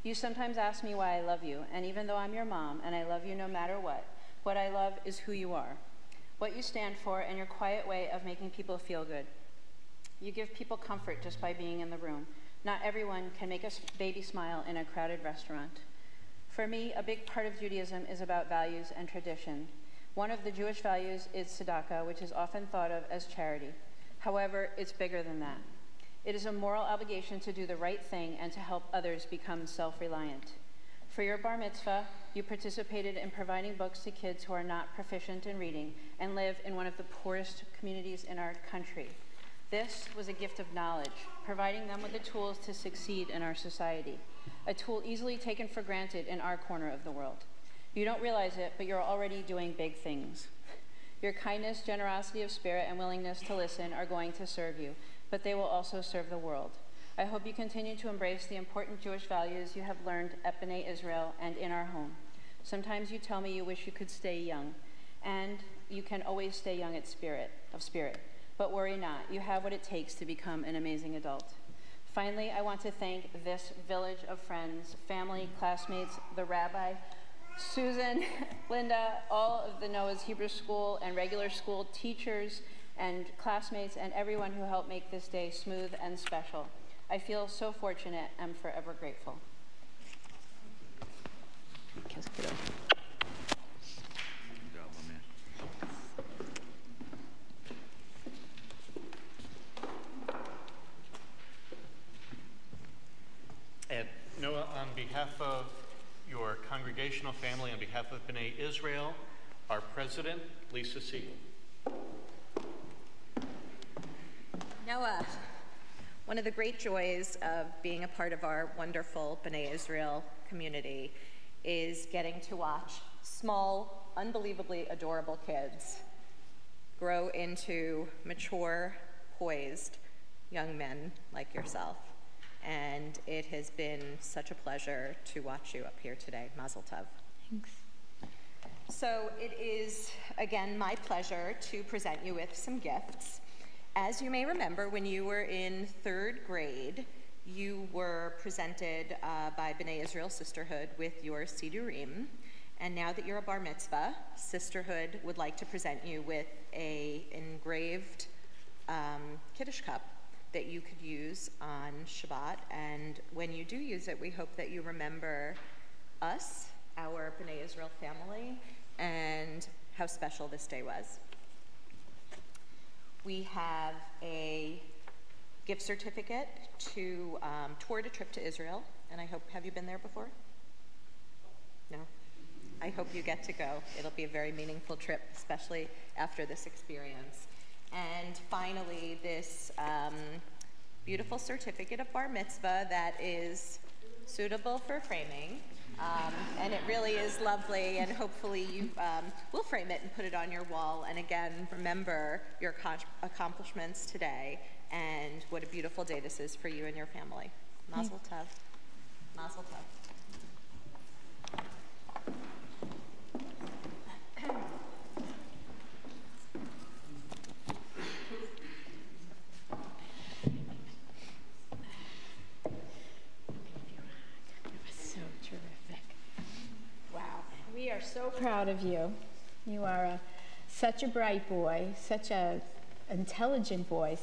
You sometimes ask me why I love you, and even though I'm your mom and I love you no matter what I love is who you are, what you stand for, and your quiet way of making people feel good. You give people comfort just by being in the room. Not everyone can make a baby smile in a crowded restaurant. For me, a big part of Judaism is about values and tradition. One of the Jewish values is tzedakah, which is often thought of as charity. However, it's bigger than that. It is a moral obligation to do the right thing and to help others become self-reliant. For your bar mitzvah, you participated in providing books to kids who are not proficient in reading and live in one of the poorest communities in our country. This was a gift of knowledge, providing them with the tools to succeed in our society, a tool easily taken for granted in our corner of the world. You don't realize it, but you're already doing big things. Your kindness, generosity of spirit, and willingness to listen are going to serve you, but they will also serve the world. I hope you continue to embrace the important Jewish values you have learned at B'nai Israel and in our home. Sometimes you tell me you wish you could stay young, and you can always stay young of spirit. But worry not, you have what it takes to become an amazing adult. Finally, I want to thank this village of friends, family, classmates, the rabbi, Susan, Linda, all of the Noah's Hebrew School and regular school teachers and classmates, and everyone who helped make this day smooth and special. I feel so fortunate and forever grateful. And Noah, on behalf of your congregational family, on behalf of B'nai Israel, our president, Lisa Siegel. Noah, one of the great joys of being a part of our wonderful B'nai Israel community is getting to watch small, unbelievably adorable kids grow into mature, poised young men like yourself. And it has been such a pleasure to watch you up here today. Mazel tov. Thanks. So it is, again, my pleasure to present you with some gifts. As you may remember, when you were in 3rd grade, you were presented by B'nai Israel Sisterhood with your Sidurim. And now that you're a bar mitzvah, Sisterhood would like to present you with a engraved Kiddush cup that you could use on Shabbat. And when you do use it, we hope that you remember us, our B'nai Israel family, and how special this day was. We have a gift certificate toward a trip to Israel, and I hope, have you been there before? No? I hope you get to go. It'll be a very meaningful trip, especially after this experience. And finally, this beautiful certificate of bar mitzvah that is suitable for framing. And it really is lovely, and hopefully you will frame it and put it on your wall. And again, remember your accomplishments today and what a beautiful day this is for you and your family. Mazel tov. Mazel tov. We are so proud of you. You are such a bright boy, such a intelligent boy,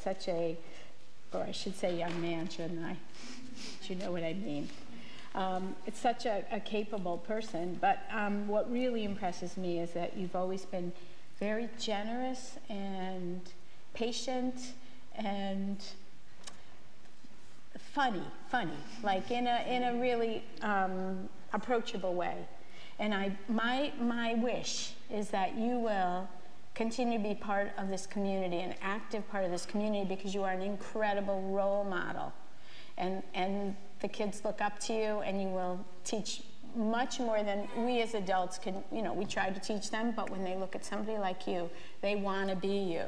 or I should say young man, shouldn't I? You know what I mean. It's such a capable person, but what really impresses me is that you've always been very generous and patient and funny, like in a really approachable way. And my wish is that you will continue to be part of this community, an active part of this community, because you are an incredible role model. And the kids look up to you, and you will teach much more than we as adults can. We try to teach them, but when they look at somebody like you, they want to be you.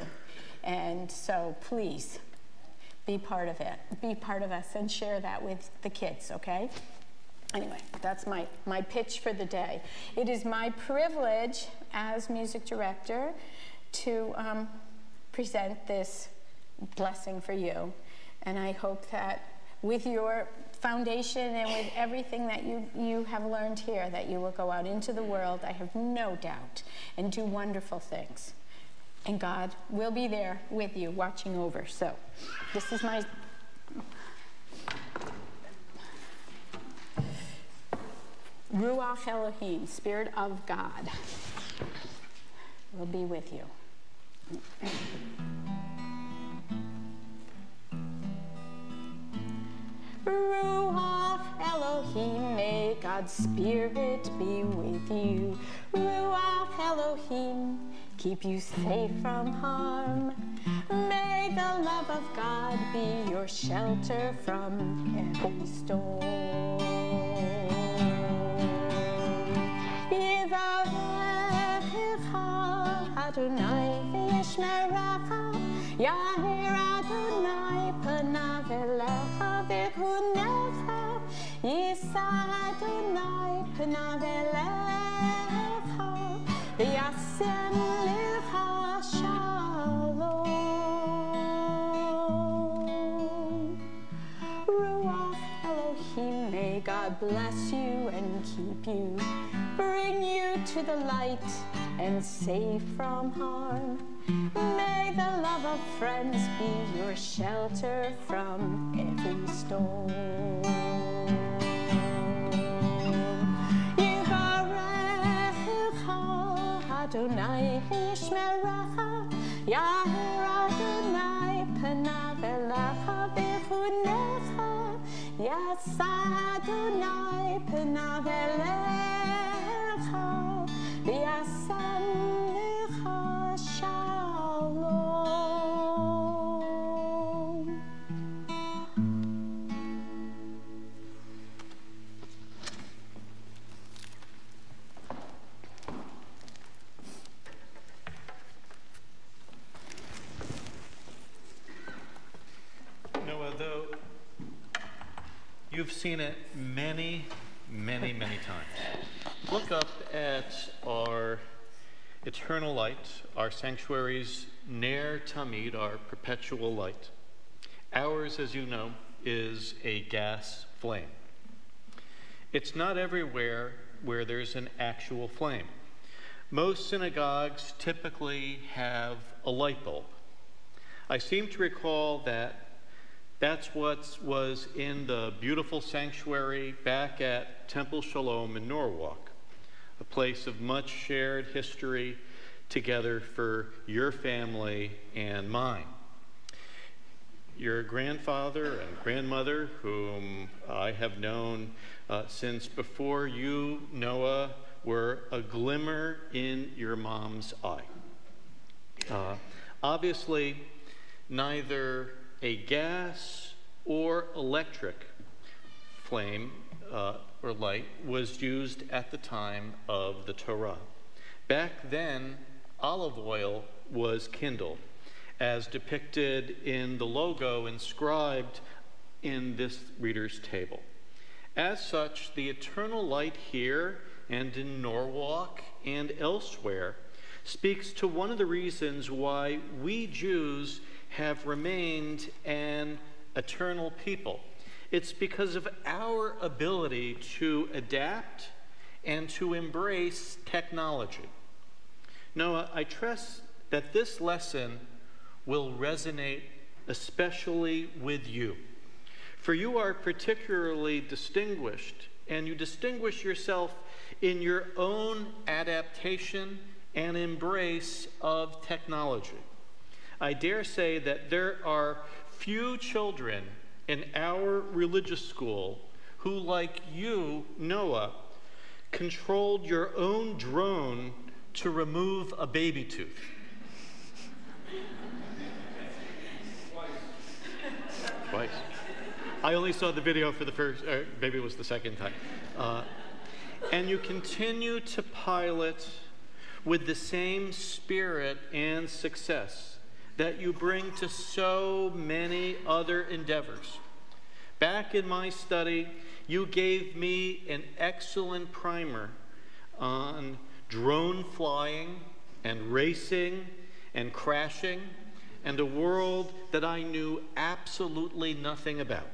And so please, be part of it. Be part of us and share that with the kids, okay? Anyway, that's my pitch for the day. It is my privilege as music director to present this blessing for you. And I hope that with your foundation and with everything that you have learned here, that you will go out into the world, I have no doubt, and do wonderful things. And God will be there with you, watching over. So this is my... Ruach Elohim, Spirit of God, will be with you. Ruach Elohim, may God's Spirit be with you. Ruach Elohim, keep you safe from harm. May the love of God be your shelter from every storm. Adonai v'yishmerecha, Yahir Adonai panav elecha v'chunecha, Yisa Adonai panav elecha, v'yasem lecha shalom. Ruach Elohim, may God bless you and keep you, bring you to the light and safe from harm. May the love of friends be your shelter from every storm. Yivarecha Adonai v'yishmerecha, Yahir Adonai panav elecha v'chunecha, Yasa Adonai panav elecha, v'yasam lecha shalom. You've seen it many, many, many times. Look up at our eternal light, our sanctuary's Ner Tamid, our perpetual light. Ours, as you know, is a gas flame. It's not everywhere where there's an actual flame. Most synagogues typically have a light bulb. I seem to recall that that's what was in the beautiful sanctuary back at Temple Shalom in Norwalk, a place of much shared history together for your family and mine. Your grandfather and grandmother, whom I have known since before you, Noah, were a glimmer in your mom's eye. Obviously, neither a gas or electric flame or light was used at the time of the Torah. Back then, olive oil was kindled, as depicted in the logo inscribed in this reader's table. As such, the eternal light here and in Norwalk and elsewhere speaks to one of the reasons why we Jews have remained an eternal people. It's because of our ability to adapt and to embrace technology. Noah, I trust that this lesson will resonate especially with you. For you are particularly distinguished, and you distinguish yourself in your own adaptation and embrace of technology. I dare say that there are few children in our religious school who, like you, Noah, controlled your own drone to remove a baby tooth. Twice. I only saw the video for the first, or maybe it was the second time. And you continue to pilot with the same spirit and success that you bring to so many other endeavors. Back in my study, you gave me an excellent primer on drone flying and racing and crashing and a world that I knew absolutely nothing about.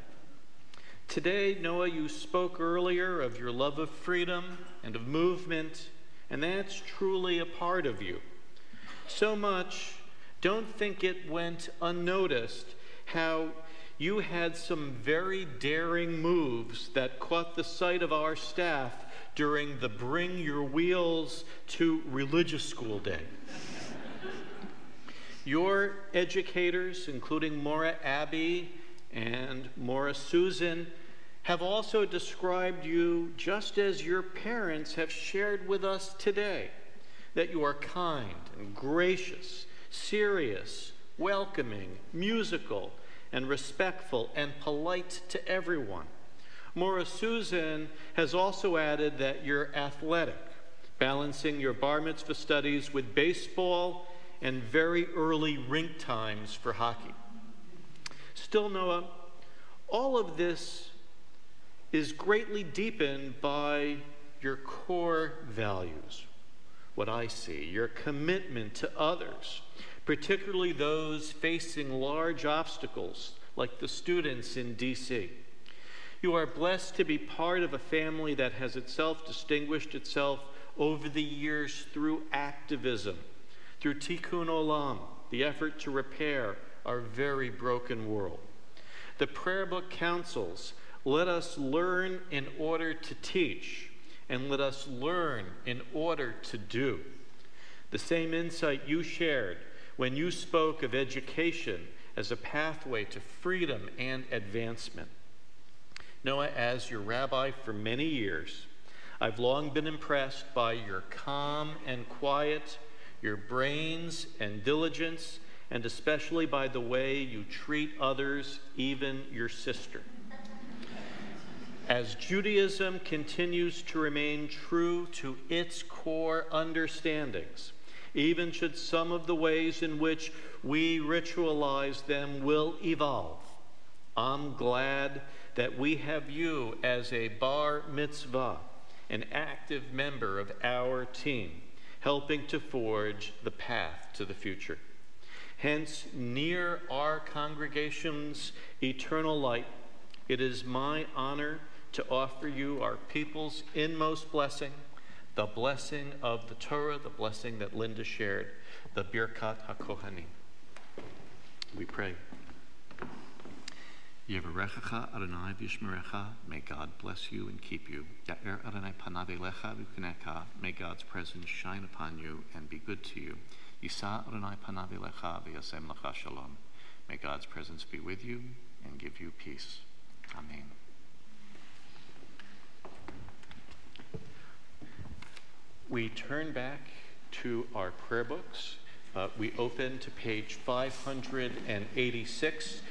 Today, Noah, you spoke earlier of your love of freedom and of movement, and that's truly a part of you. So much, don't think it went unnoticed how you had some very daring moves that caught the sight of our staff during the Bring Your Wheels to Religious School Day. Your educators, including Maura Abby and Maura Susan, have also described you just as your parents have shared with us today, that you are kind and gracious, serious, welcoming, musical, and respectful and polite to everyone. Maura Susan has also added that you're athletic, balancing your bar mitzvah studies with baseball and very early rink times for hockey. Still, Noah, all of this is greatly deepened by your core values. What I see, your commitment to others, particularly those facing large obstacles like the students in DC. You are blessed to be part of a family that has itself distinguished itself over the years through activism, through Tikkun Olam, the effort to repair our very broken world. The prayer book counsels, let us learn in order to teach, and let us learn in order to do. The same insight you shared when you spoke of education as a pathway to freedom and advancement. Noah, as your rabbi for many years, I've long been impressed by your calm and quiet, your brains and diligence, and especially by the way you treat others, even your sister. As Judaism continues to remain true to its core understandings, even should some of the ways in which we ritualize them will evolve, I'm glad that we have you as a bar mitzvah, an active member of our team, helping to forge the path to the future. Hence, near our congregation's eternal light, it is my honor to offer you our people's inmost blessing, the blessing of the Torah, the blessing that Linda shared, the Birkat HaKohanim. We pray. Yevarechecha Adonai v'yishmerecha. May God bless you and keep you. Ya'er Adonai panav elecha v'yifnecha. May God's presence shine upon you and be good to you. Yisa Adonai panav elecha v'yasem lecha shalom. May God's presence be with you and give you peace. Amen. We turn back to our prayer books. We open to page 586.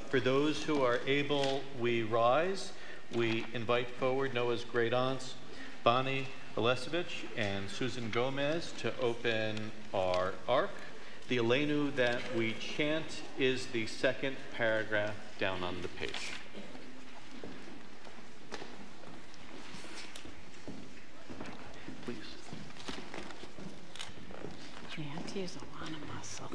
For those who are able, we rise. We invite forward Noah's great aunts, Bonnie Alesevich and Susan Gomez, to open our ark. The Aleinu that we chant is the second paragraph down on the page. Please. You have to use a lot of muscle.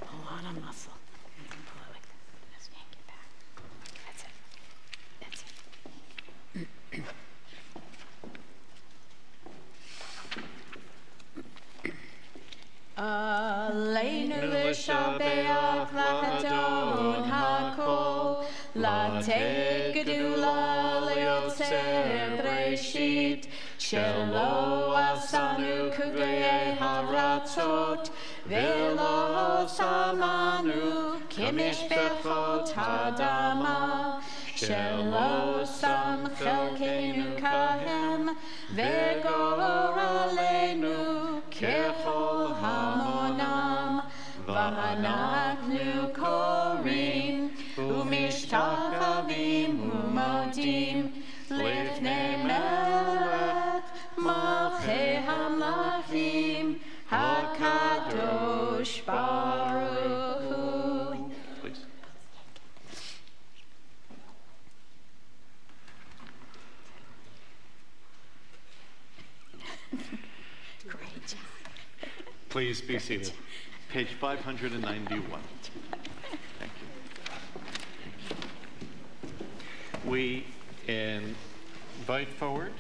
A lot of muscle. You can pull it like that. Just yank it back. That's it. Aleinu l'shabeach l'hadon hakol, lateh gedula le'yotzer breshit, shelo asanu kugei haratzot, velo samanu kimishbechot hadama, shelo sam chelkeinu kahem, vegor aleinu kechol hamonam, v'anachnu korim umishtachavim umodim lifnei melech malchei hamlachim hakadosh baruch hu. Please. Great job. Please be seated. Page 591. Thank you. We invite forward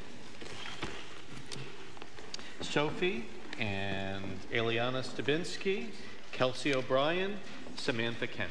Sophie and Eliana Stabinsky, Kelsey O'Brien, Samantha Kent.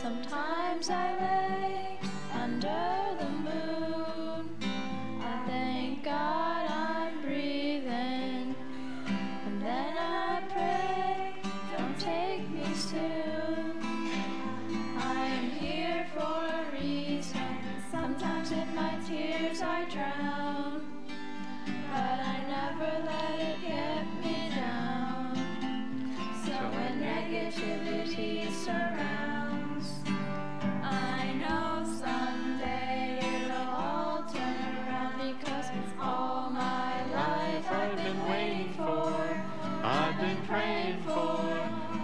Sometimes I lay under the moon. I thank God I'm breathing. And then I pray, don't take me soon. I am here for a reason. Sometimes in my tears I drown, but I never let it get me down. So when negativity surrounds, I know someday it'll all turn around, because all my life I've been waiting for, I've been praying for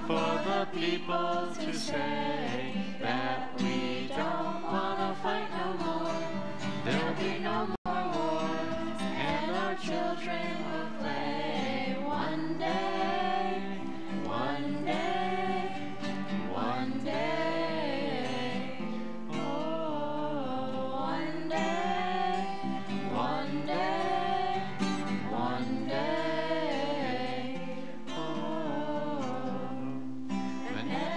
the people to say that we don't wanna fight no more. There'll be no more wars, and our children will play one day, one day, one day. Oh, one day, one day, one day. Oh, and then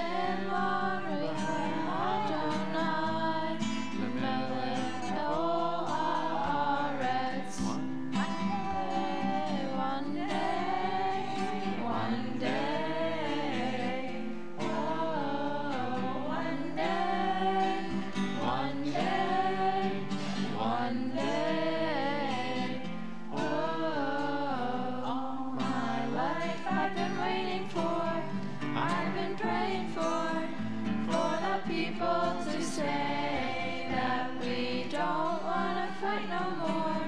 people to say that we don't want to fight no more.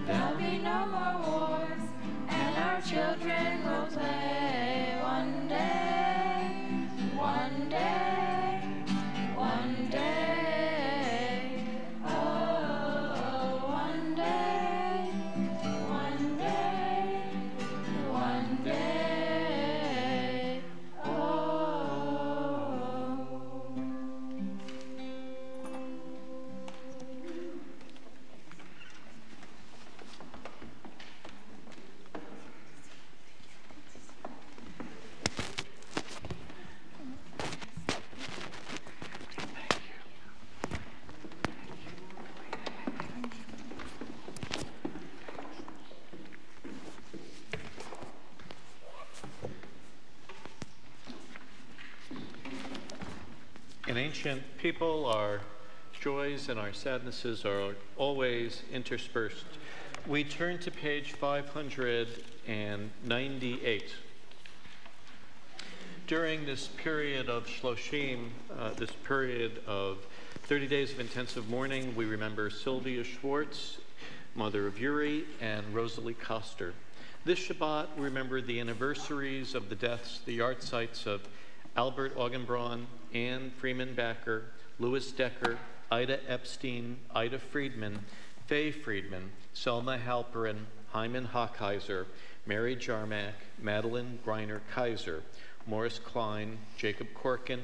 There'll be no more wars, and our children will play one day, one day, one day. Oh, one day, one day, one day. Oh. In ancient people, our joys and our sadnesses are always interspersed. We turn to page 598. During this period of Shloshim, this period of 30 days of intensive mourning, we remember Sylvia Schwartz, mother of Yuri, and Rosalie Koster. This Shabbat, we remember the anniversaries of the deaths, the yard sites of Albert Augenbraun, Anne Freeman Backer, Louis Decker, Ida Epstein, Ida Friedman, Faye Friedman, Selma Halperin, Hyman Hockheiser, Mary Jarmack, Madeline Greiner Kaiser, Morris Klein, Jacob Corkin,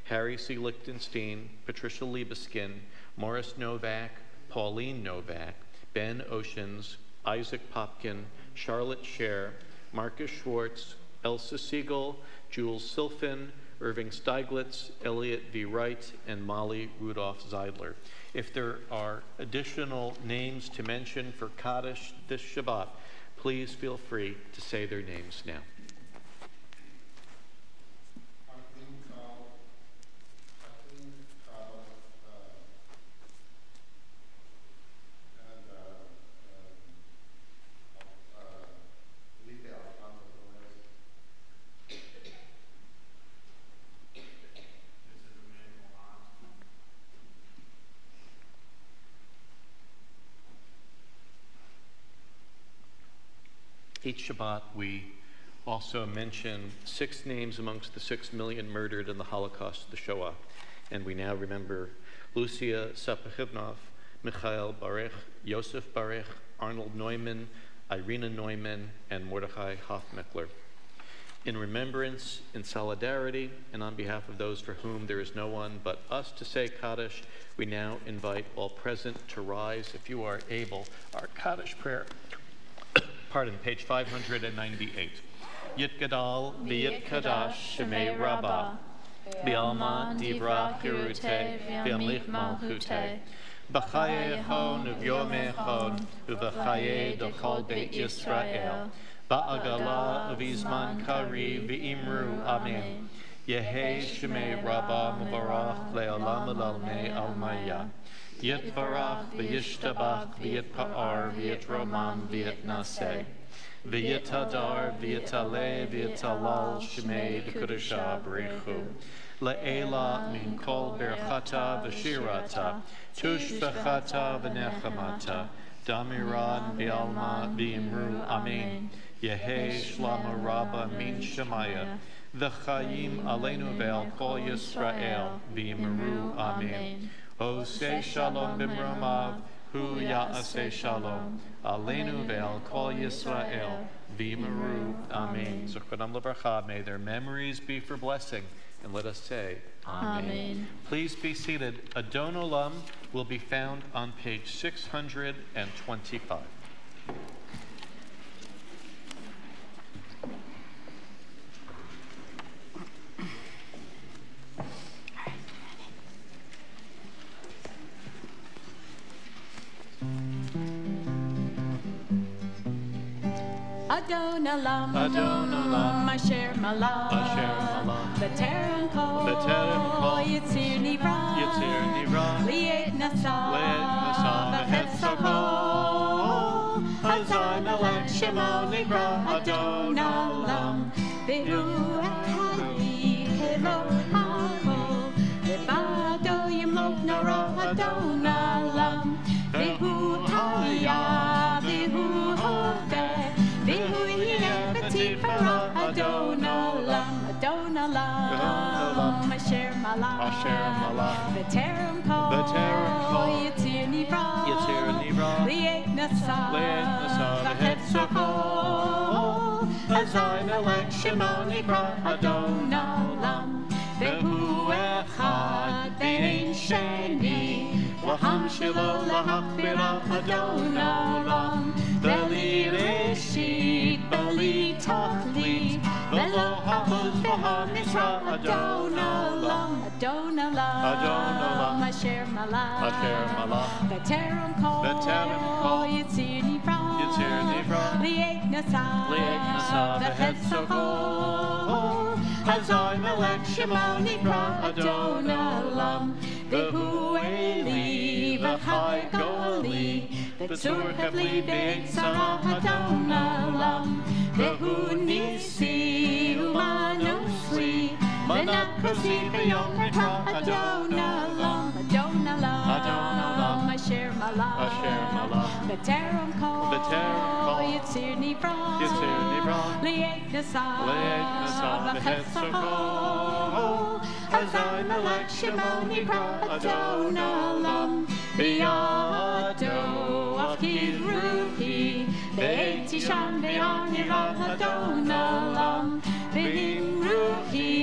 Harry C. Lichtenstein, Patricia Liebeskin, Morris Novak, Pauline Novak, Ben Oceans, Isaac Popkin, Charlotte Scher, Marcus Schwartz, Elsa Siegel, Jules Silfen, Irving Steiglitz, Elliot V. Wright, and Molly Rudolph Zeidler. If there are additional names to mention for Kaddish this Shabbat, please feel free to say their names now. Each Shabbat, we also mention 6 names amongst the 6 million murdered in the Holocaust, the Shoah. And we now remember Lucia Sapachivnov, Mikhail Baruch, Yosef Baruch, Arnold Neumann, Irina Neumann, and Mordechai Hofmeckler. In remembrance, in solidarity, and on behalf of those for whom there is no one but us to say Kaddish, we now invite all present to rise, if you are able, our Kaddish prayer. Page 598. Yit Gadal, V'yit Kadash, Shemei Rabbah, V'alma Divra Hirute, V'amlich Malchute, B'chaye Echon, V'yom Echon, V'chaye D'chol Beit Yisrael, Ba'agala V'izman Kari, V'imru Amen. Yehei Shemei Rabbah Mubarach, Le'olam L'almei Almaya. Yit Barach, V'yishtabach, V'yit Pa'ar, V'yit Romam, V'yit Naseh, V'yit Hadar, V'yit Ale, V'yit Alal, Shemei V'kudasha B'rechu, Le'ela min kol berchata v'shirata, tushvachata v'nechamata, damiran v'alma v'imru amen, Yehei shlama rabba min shemaya, v'chayim aleinu ve'al kol Yisrael, v'imru amen. O say shalom b'mromav, hu ya'aseh shalom, aleinu ve'al kol Yisrael, v'imru amen. Zuchronam lebracha, may their memories be for blessing, and let us say amen. Amen. Please be seated. Adon Olam will be found on page 625. Adon Olam, Adon Olam, Asher Malam, B'terem Kol, Yitzir Nivra, Liet Nasa, V'chetz Hakol, Hazar Melech Shemo Nivra, Adon Olam, V'hu Echad Yikelo Hakol, V'bad Olam, Asher Malach, V'terem Kol, Yitzir Nivra, Li'et Nasa, V'hetzachol, Azai Melech Shemo Nivra, Adon Olam, Vehu Echad, Ve'en Sheni, Laham Shelo Lahachbira, Adon Olam, Veli Reshit, Veli Tachlit, Velo Ha'od V'Hamizra, Adon Olam, Asher Malach, V'terem Kol, Yitzir Nivra, Li'et Nasa, V'hetzachol, Hazai Melech Shemo Nivra, Adon Olam, Vehu Eli, V'chai Goli, V'tzur Havli, V'etzara, Adon Olam, Vehu Nisi, Umanusli, V'nakosi, V'yom Ritra, Adon Olam, Asher Malach, V'terem Kol, Yitzir Nivra, Li'et Nasa, V'chetzachol, Hazai Melech Shemo Nivra, Adon Olam, B'yado Achid Ruhi, Ve'eti Sham Ve'anira, Adon Olam, V'im Ruhi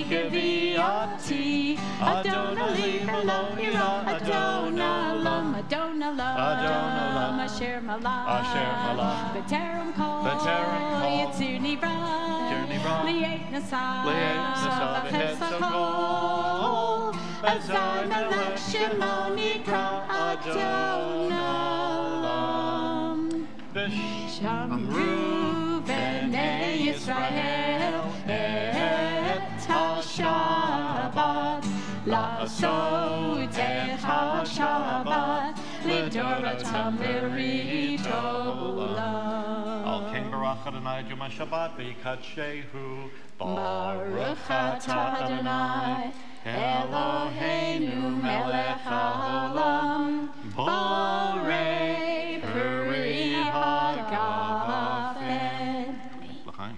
Geviati, Adon Eli V'lo Ira, Adon Olam, Asher Malach, V'terem Kol, Yitzir Nivra, Li'et Nasa, V'chetzachol, Azai Melech Shemo Nivra, Adon Olam, Shamru B'nei Yisrael et HaShabbat, La'asot et HaShabbat, L'dorotam L'ritolam. Al Ken Baruch Adonai Yom HaShabbat V'yikadshehu Baruch atah Adonai Eloheinu melech haolam, Borei peri hagafen. L'chaim.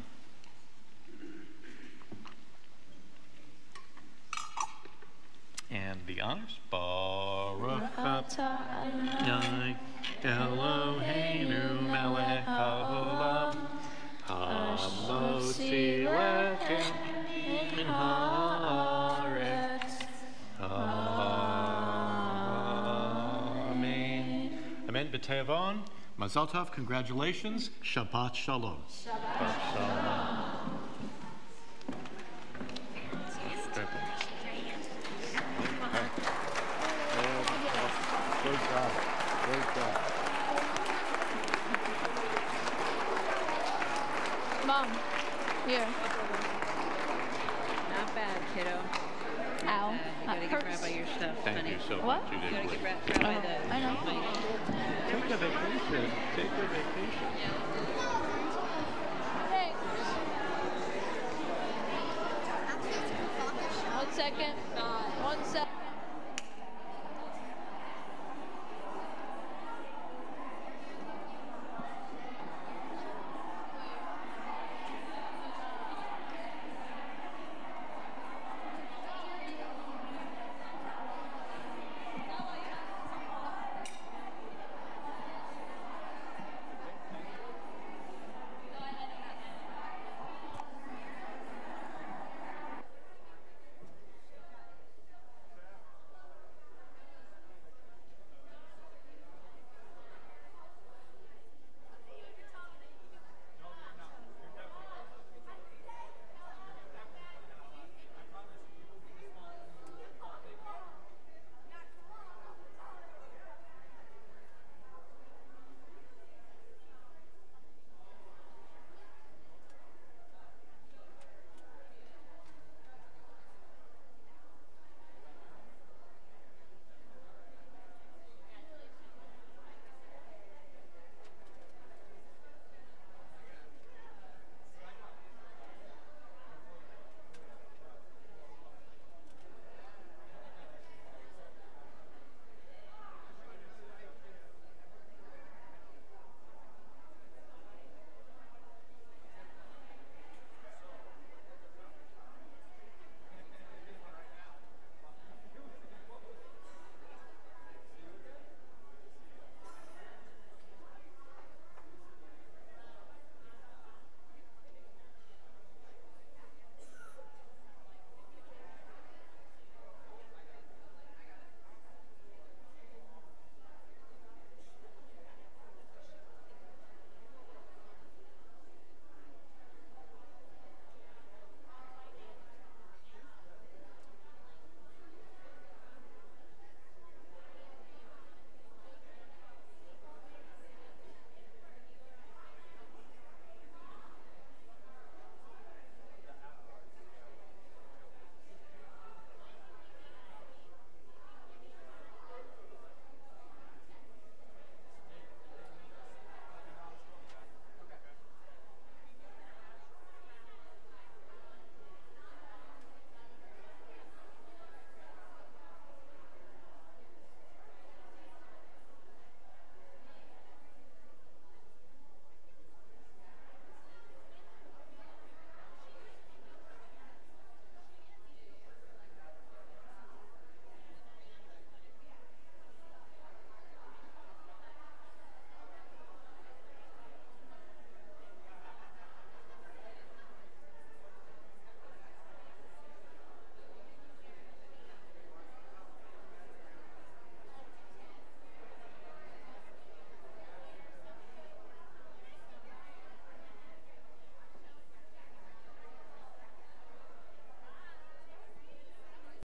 And the honors. Baruch atah Adonai Eloheinu melech haolam, Hamotzi lechem min haaretz. Amen. Amen. B'tevon. Mazel tov. Congratulations. Shabbat shalom. Shabbat shalom. Great job. Mom, here. Not bad, kiddo. Ow. You gotta give Rabbi your stuff, Thank honey. you so What? much. You You did gotta great. give Rabbi the I know. mic. Take a vacation. Take a vacation. Thanks. 1 second. 1 second.